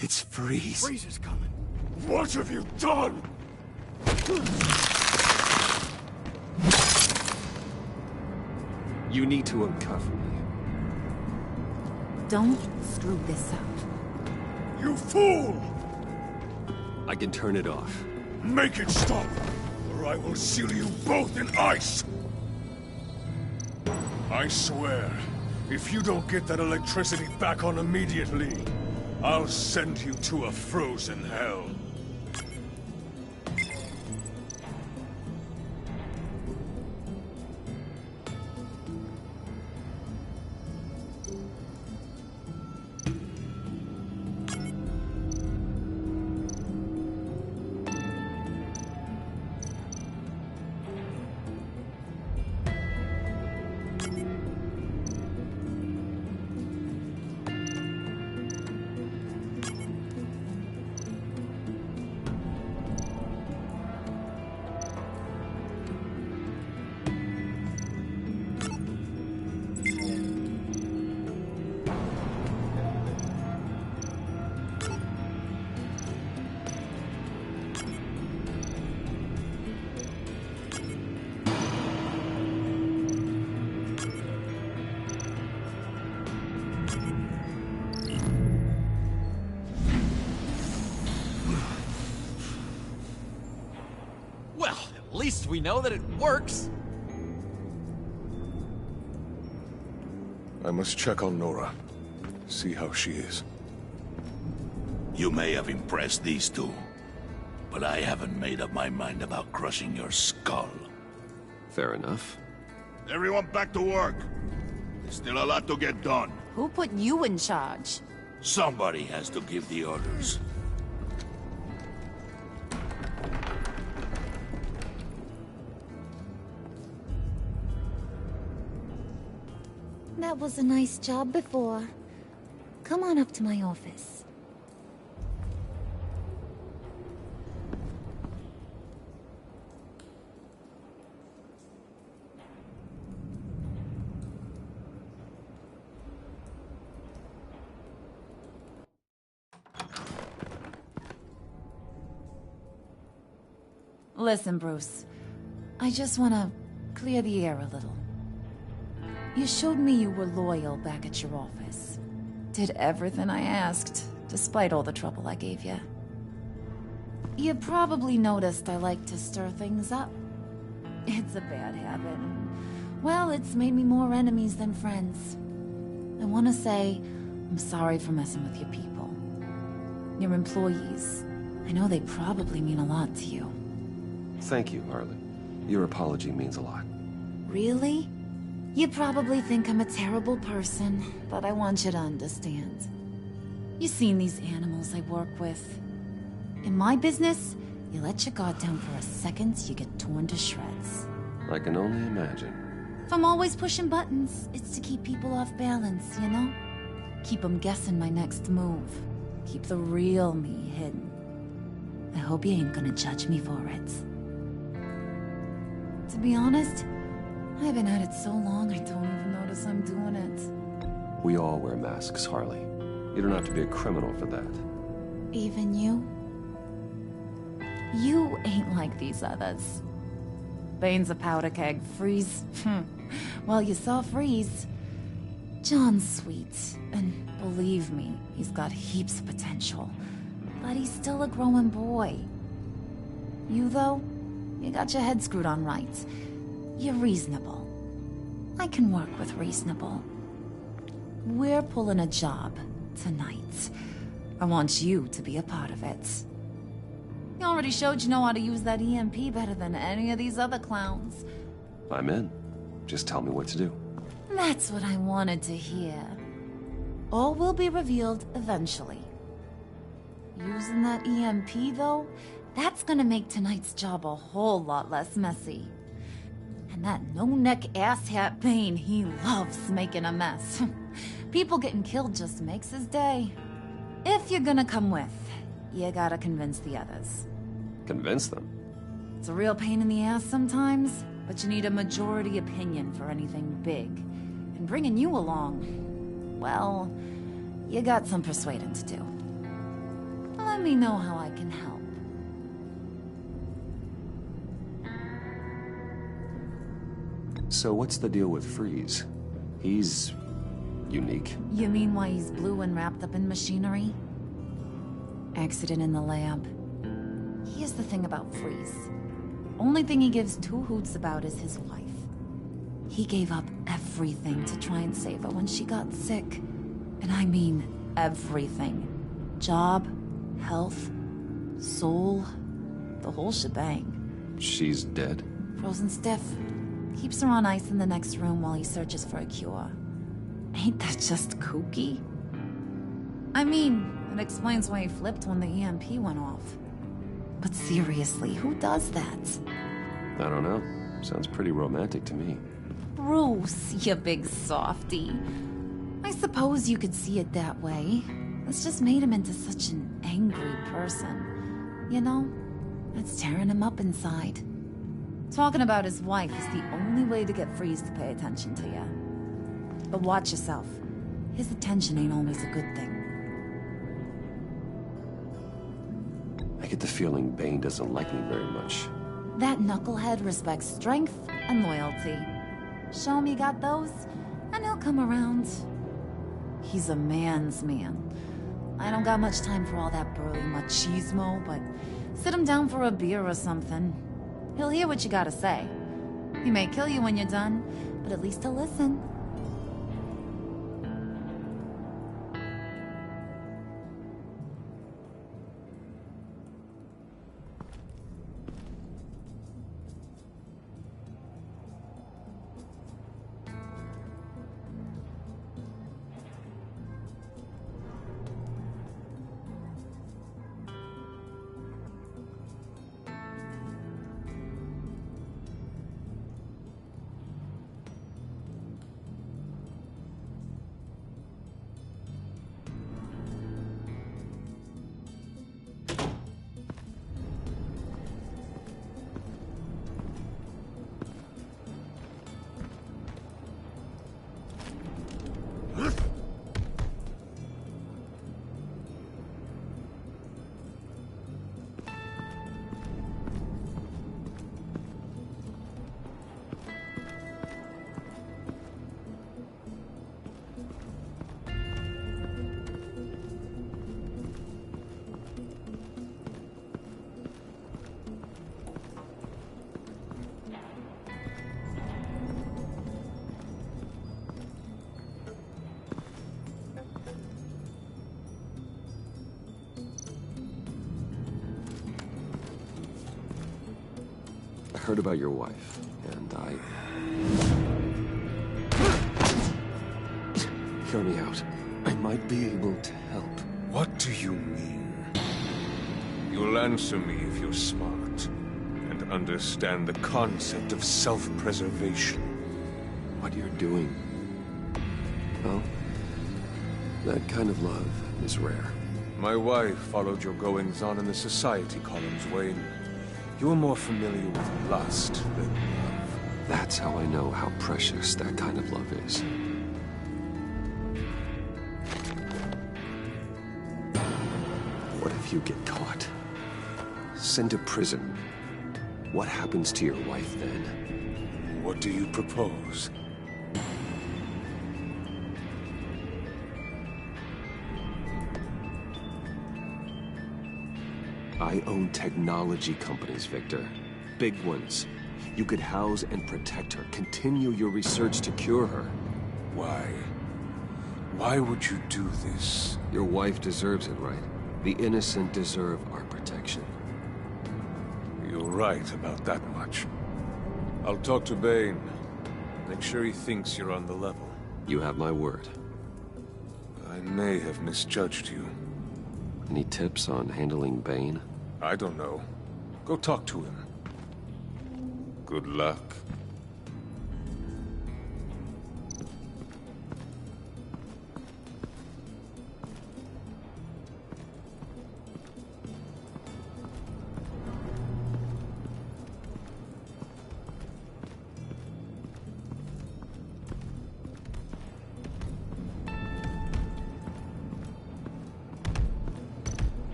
It's Freeze. Freeze is coming. What have you done? You need to uncuff me. Don't screw this up. You fool! I can turn it off. Make it stop, or I will seal you both in ice! I swear, if you don't get that electricity back on immediately, I'll send you to a frozen hell. At least we know that it works. I must check on Nora. See how she is. You may have impressed these two, but I haven't made up my mind about crushing your skull. Fair enough. Everyone back to work. There's still a lot to get done. Who put you in charge? Somebody has to give the orders. That was a nice job before. Come on up to my office. Listen, Bruce. I just want to clear the air a little. You showed me you were loyal back at your office. Did everything I asked, despite all the trouble I gave you. You probably noticed I like to stir things up. It's a bad habit. Well, it's made me more enemies than friends. I want to say I'm sorry for messing with your people. Your employees. I know they probably mean a lot to you. Thank you, Harley. Your apology means a lot. Really? You probably think I'm a terrible person, but I want you to understand. You've seen these animals I work with. In my business, you let your guard down for a second, you get torn to shreds. I can only imagine. If I'm always pushing buttons, it's to keep people off balance, you know? Keep them guessing my next move. Keep the real me hidden. I hope you ain't gonna judge me for it. To be honest, I've been at it so long I don't even notice I'm doing it. We all wear masks, Harley. You don't have to be a criminal for that. Even you? You ain't like these others. Bane's a powder keg. Freeze. Well, you saw Freeze. John's sweet, and believe me, he's got heaps of potential. But he's still a growing boy. You, though, you got your head screwed on right. You're reasonable. I can work with reasonable. We're pulling a job tonight. I want you to be a part of it. You already showed you know how to use that EMP better than any of these other clowns. I'm in. Just tell me what to do. That's what I wanted to hear. All will be revealed eventually. Using that EMP, though, that's gonna make tonight's job a whole lot less messy. And that no-neck asshat Bane, he loves making a mess. People getting killed just makes his day. If you're gonna come with, you gotta convince the others. Convince them? It's a real pain in the ass sometimes, but you need a majority opinion for anything big. And bringing you along, well, you got some persuading to do. Let me know how I can help. So what's the deal with Freeze? He's unique. You mean why he's blue and wrapped up in machinery? Accident in the lab. Here's the thing about Freeze. Only thing he gives two hoots about is his wife. He gave up everything to try and save her when she got sick. And I mean everything. Job, health, soul, the whole shebang. She's dead? Frozen stiff. Keeps her on ice in the next room while he searches for a cure. Ain't that just kooky? I mean, it explains why he flipped when the EMP went off. But seriously, who does that? I don't know. Sounds pretty romantic to me. Bruce, you big softy. I suppose you could see it that way. It's just made him into such an angry person. You know? It's tearing him up inside. Talking about his wife is the only way to get Freeze to pay attention to you. But watch yourself. His attention ain't always a good thing. I get the feeling Bane doesn't like me very much. That knucklehead respects strength and loyalty. Show him you got those, and he'll come around. He's a man's man. I don't got much time for all that burly machismo, but sit him down for a beer or something. He'll hear what you gotta say. He may kill you when you're done, but at least he'll listen. I heard about your wife, and Hear me out. I might be able to help. What do you mean? You'll answer me if you're smart, and understand the concept of self-preservation. What you're doing. Well, that kind of love is rare. My wife followed your goings-on in the society columns, Wayne. You're more familiar with lust than love. That's how I know how precious that kind of love is. What if you get caught? Sent to prison. What happens to your wife then? What do you propose? I own technology companies, Victor. Big ones. You could house and protect her. Continue your research to cure her. Why? Why would you do this? Your wife deserves it, right? The innocent deserve our protection. You're right about that much. I'll talk to Bane. Make sure he thinks you're on the level. You have my word. I may have misjudged you. Any tips on handling Bane? I don't know. Go talk to him. Good luck.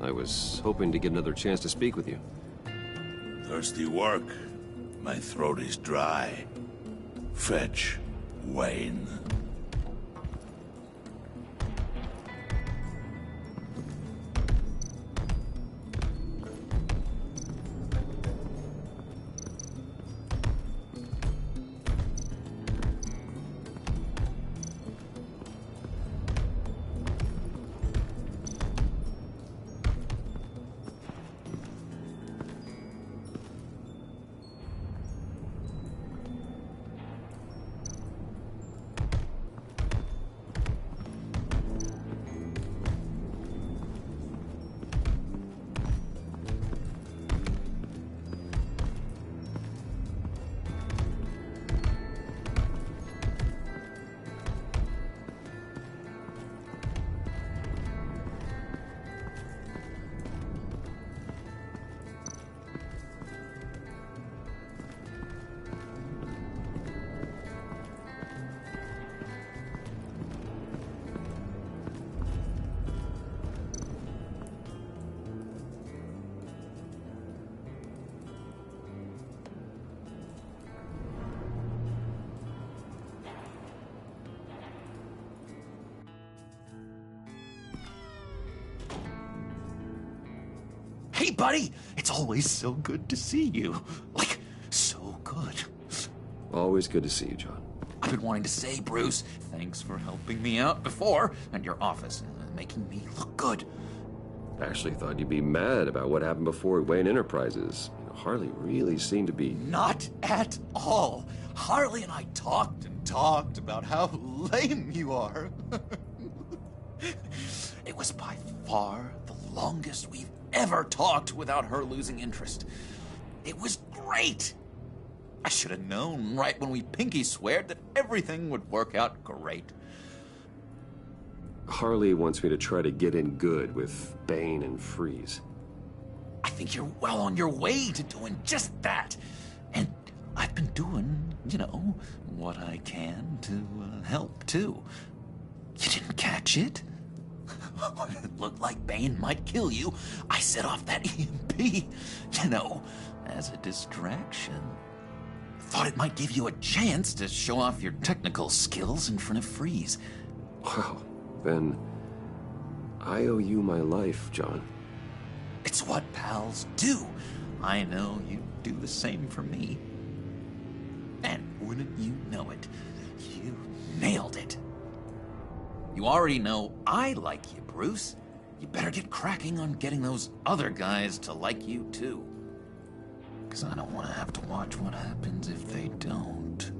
I was hoping to get another chance to speak with you. Thirsty work. My throat is dry. Fetch, Wayne. Hey, buddy! It's always so good to see you. Like, so good. Always good to see you, John. I've been wanting to say, Bruce, thanks for helping me out before, and your office, making me look good. Actually thought you'd be mad about what happened before Wayne Enterprises. Harley really seemed to be... Not at all. Harley and I talked and talked about how lame you are. It was by far the longest we've ever talked without her losing interest. It was great. I should have known right when we pinky sweared that everything would work out great. Harley wants me to try to get in good with Bane and Freeze. I think you're well on your way to doing just that. And I've been doing, you know, what I can to help, too. You didn't catch it? When it looked like Bane might kill you, I set off that EMP, you know, as a distraction. Thought it might give you a chance to show off your technical skills in front of Freeze. Wow, then I owe you my life, John. It's what pals do. I know you do the same for me. And wouldn't you know it, you nailed it. You already know I like you, Bruce. you better get cracking on getting those other guys to like you too. Because I don't want to have to watch what happens if they don't.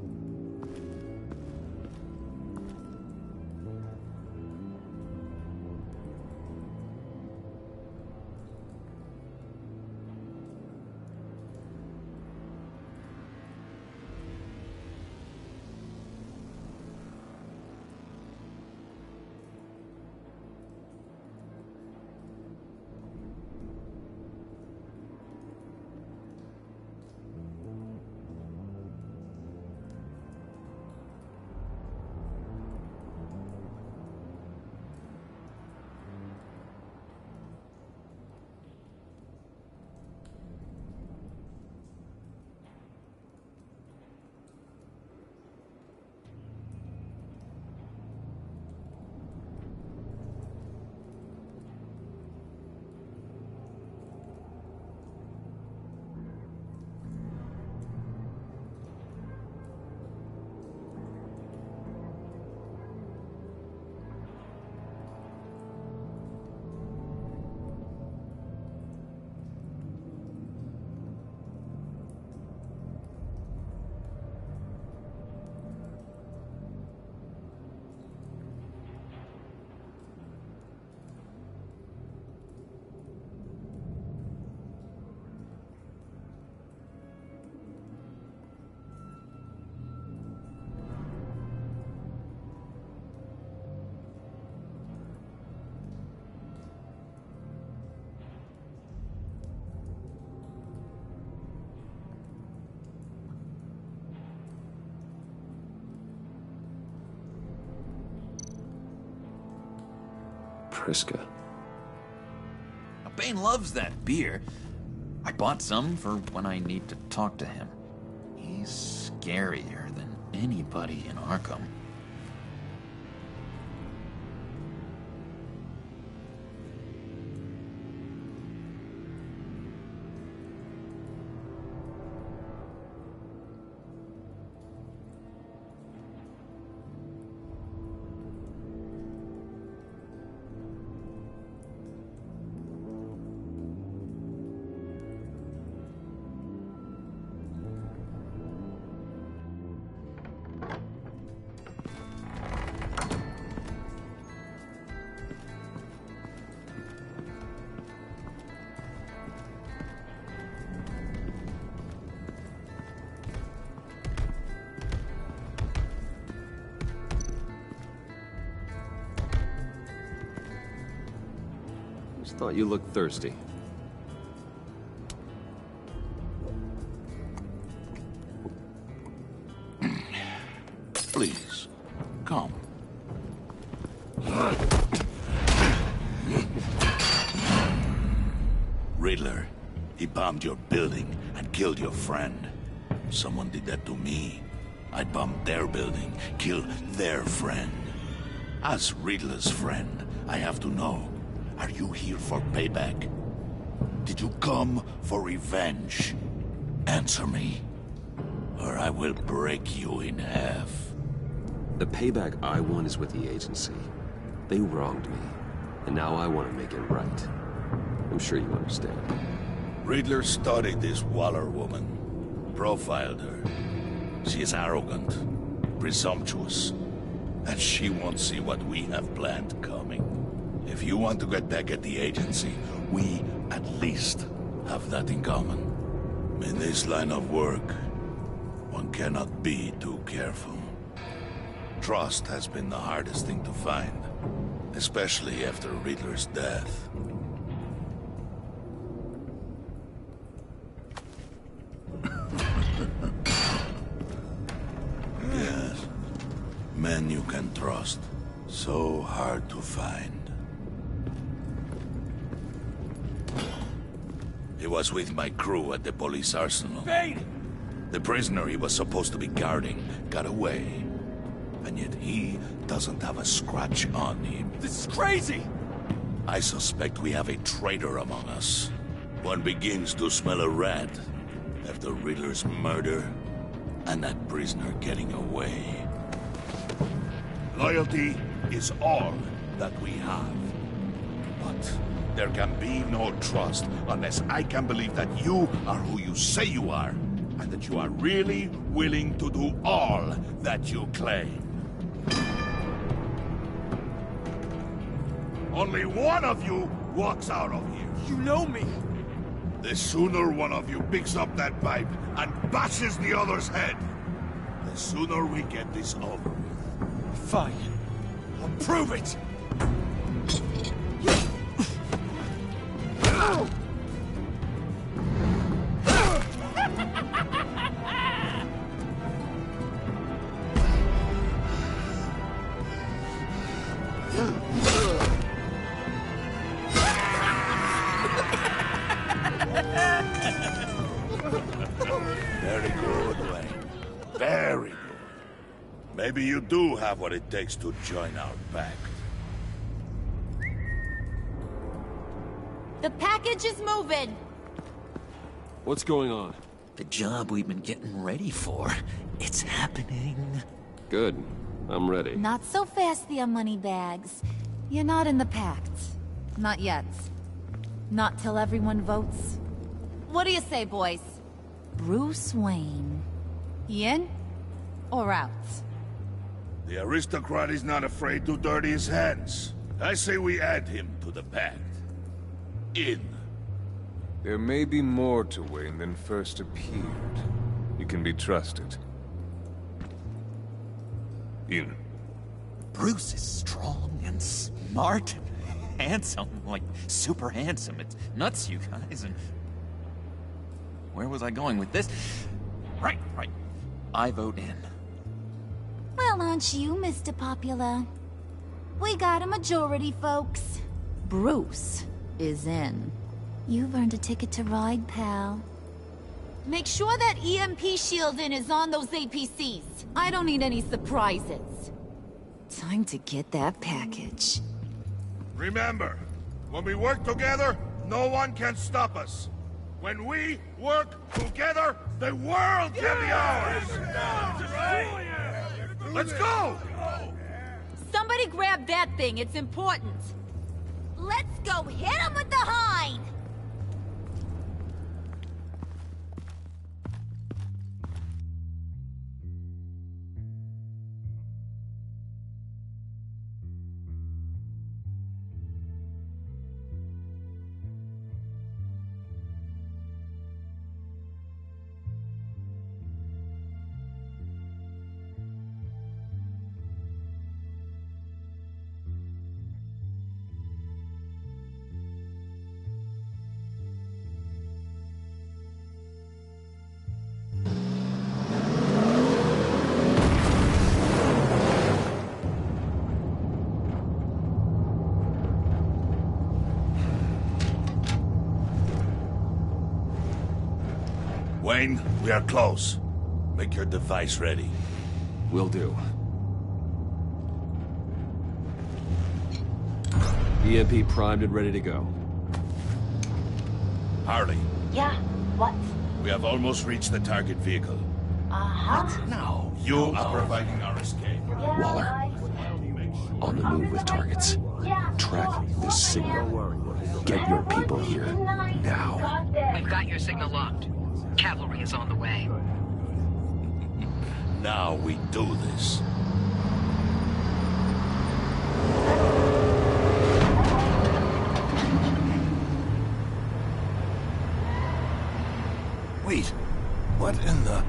Priska. Bane loves that beer. I bought some for when I need to talk to him. He's scarier than anybody in Arkham. Just thought you looked thirsty. Please, come. Riddler, he bombed your building and killed your friend. Someone did that to me. I'd bomb their building, kill their friend. As Riddler's friend, I have to know, are you here for payback? Did you come for revenge? Answer me, or I will break you in half. The payback I want is with the agency. They wronged me, and now I want to make it right. I'm sure you understand. Riddler studied this Waller woman, profiled her. She is arrogant, presumptuous, and she won't see what we have planned coming. If you want to get back at the agency, we at least have that in common. In this line of work, one cannot be too careful. Trust has been the hardest thing to find, especially after Riddler's death. Yes, men you can trust. So hard to find. He was with my crew at the police arsenal. Bane! The prisoner he was supposed to be guarding got away. And yet he doesn't have a scratch on him. This is crazy! I suspect we have a traitor among us. One begins to smell a rat after Riddler's murder and that prisoner getting away. Loyalty is all that we have. But there can be no trust unless I can believe that you are who you say you are, and that you are really willing to do all that you claim. Only one of you walks out of here. You know me. The sooner one of you picks up that pipe and bashes the other's head, the sooner we get this over with. Fine. I'll prove it. Very good, Wayne. Very good. Maybe you do have what it takes to join our pact. The package is moving. What's going on? The job we've been getting ready for. It's happening. Good. I'm ready. Not so fast, the Moneybags. You're not in the pact. Not yet. Not till everyone votes. What do you say, boys? Bruce Wayne. He in? Or out? The aristocrat is not afraid to dirty his hands. I say we add him to the pact. In. There may be more to Wayne than first appeared. You can be trusted. In. Bruce is strong and smart and handsome. Like, super handsome. It's nuts, you guys, and... Where was I going with this? Right. I vote in. Well, aren't you, Mr. Popular? We got a majority, folks. Bruce is in. You've earned a ticket to ride, pal. Make sure that EMP shielding is on those APCs. I don't need any surprises. Time to get that package. Remember, when we work together, no one can stop us. When we work together, the world can be ours! Let's go! Somebody grab that thing, it's important. Let's go hit him with the hind! Wayne, we are close. Make your device ready. Will do. EMP primed and ready to go. Harley. Yeah, what? We have almost reached the target vehicle. Uh-huh. No, you are providing our escape. Waller. On the move with targets. Track this signal. Get your people here. Now. We've got your signal locked. Cavalry is on the way. Now we do this. Wait, what in the...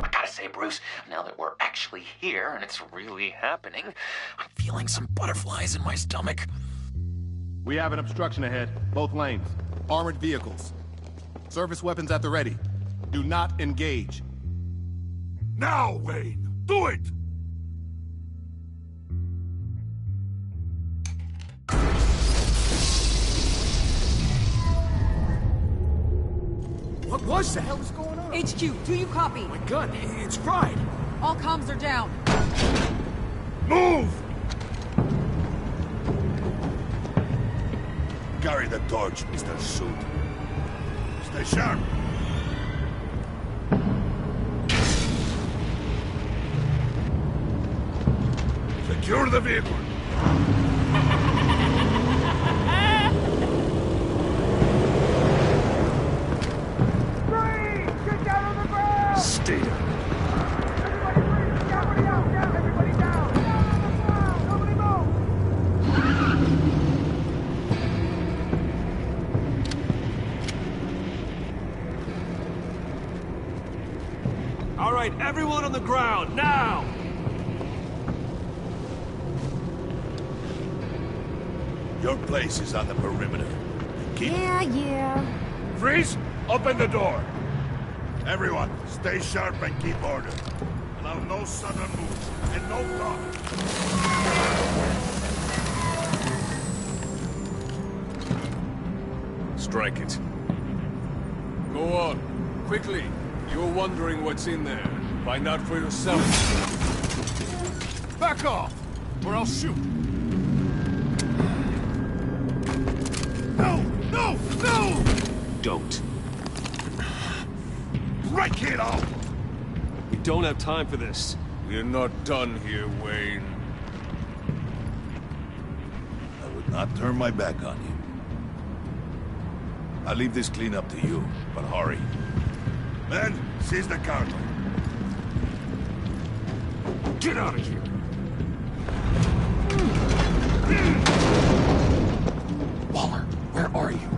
I gotta say, Bruce, now that we're actually here and it's really happening, I'm feeling some butterflies in my stomach. We have an obstruction ahead, both lanes. Armored vehicles. Service weapons at the ready. Do not engage. Now, Wayne! Do it! What the hell is going on? HQ, do you copy? My gun, it's fried. All comms are down. Move! Carry the torch, Mr. Suit. Stay sharp. Secure the vehicle. All right, everyone on the ground, now! Your place is on the perimeter. Yeah. Freeze! Open the door! Everyone, stay sharp and keep order. Allow no sudden moves, and no talk. Strike it. Go on. Quickly. You're wondering what's in there. Find out for yourself. Back off, or I'll shoot. No! Don't. Break it off! We don't have time for this. We're not done here, Wayne. I would not turn my back on you. I'll leave this cleanup to you, but hurry. Men, seize the cargo. Get out of here! Waller, where are you?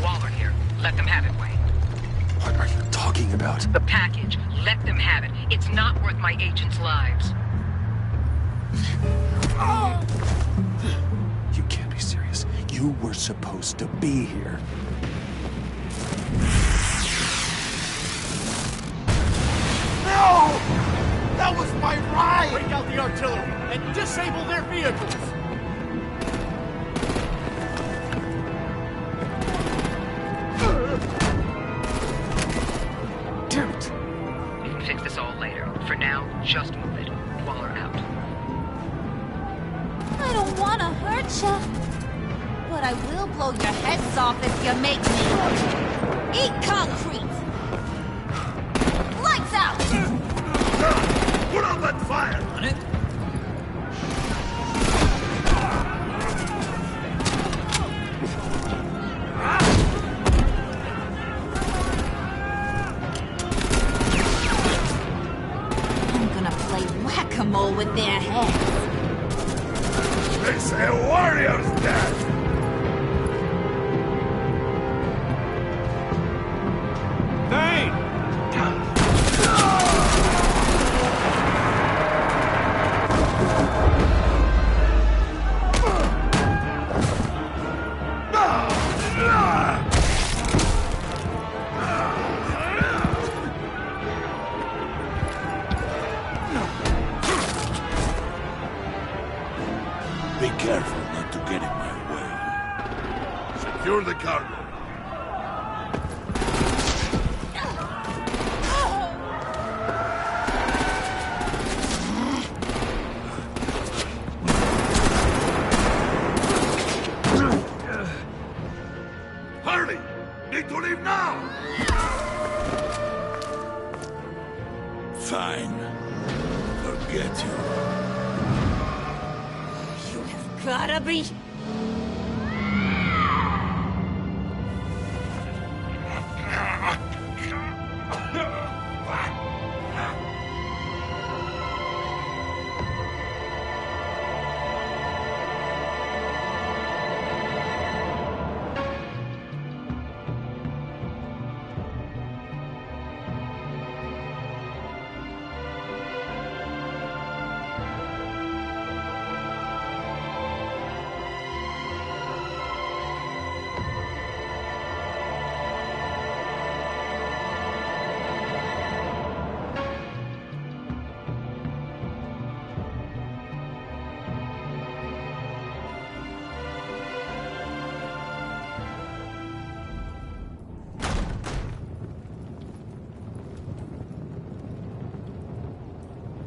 Waller here. Let them have it, Wayne. What are you talking about? The package. Let them have it. It's not worth my agents' lives. You can't be serious. You were supposed to be here. No! That was my ride! Break out the artillery and disable their vehicles! Damn it! We can fix this all later. For now, just move it. Waller out. I don't want to hurt ya. But I will blow your heads off if you make me. Eat concrete! Lights out! Put out that fire! On it? I'm gonna play whack-a-mole with their heads. They say a warrior's dead! Be careful not to get in my way. Secure the cargo. Hurry! Need to leave now! Fine. Forget you. Gotta be...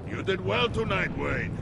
You did well tonight, Wayne.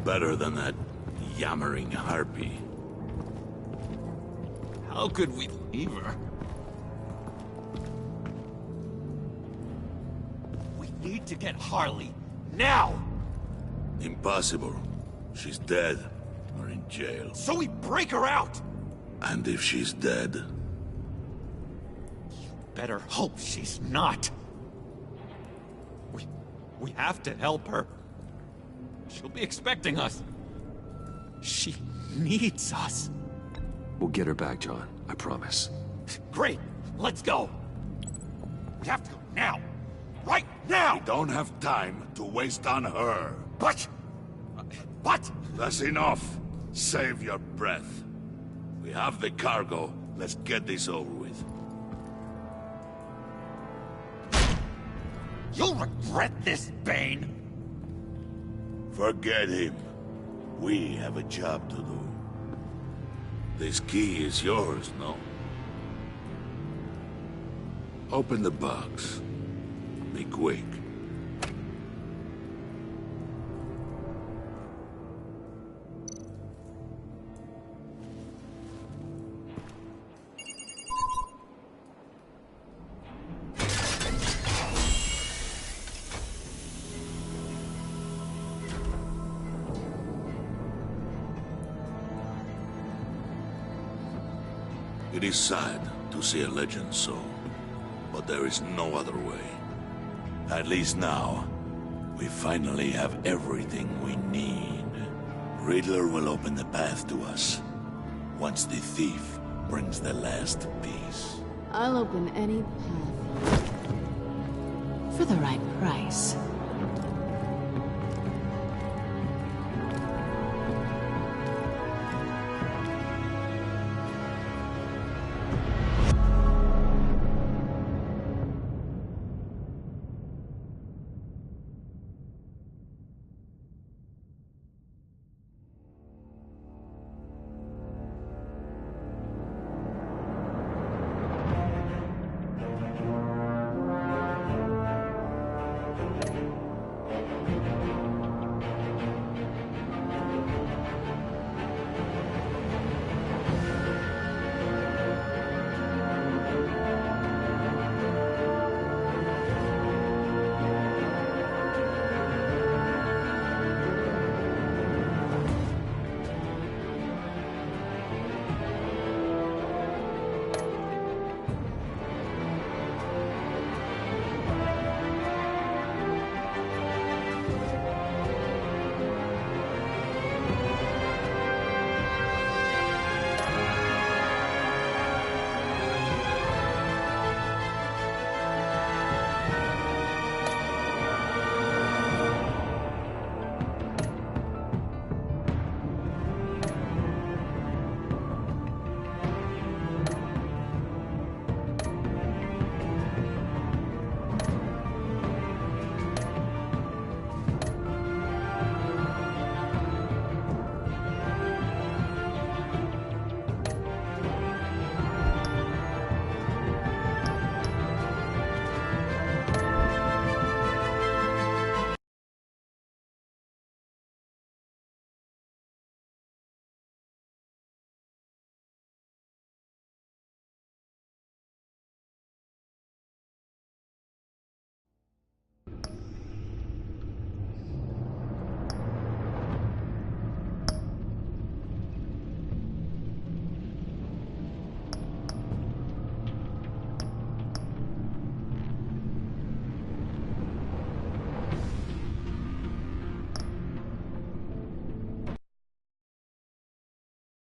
better than that yammering harpy. How could we leave her? We need to get Harley, now! Impossible. She's dead, or in jail. So we break her out! And if she's dead? Better hope she's not. We have to help her. She'll be expecting us. She needs us. We'll get her back, John. I promise. Great! Let's go! We have to go now! Right now! We don't have time to waste on her. But... That's enough. Save your breath. We have the cargo. Let's get this over with. You'll regret this, Bane! Forget him. We have a job to do. This key is yours, no? Open the box. Be quick. It is sad to see a legend so, but there is no other way. At least now, we finally have everything we need. Riddler will open the path to us, once the thief brings the last piece. I'll open any path. For the right price.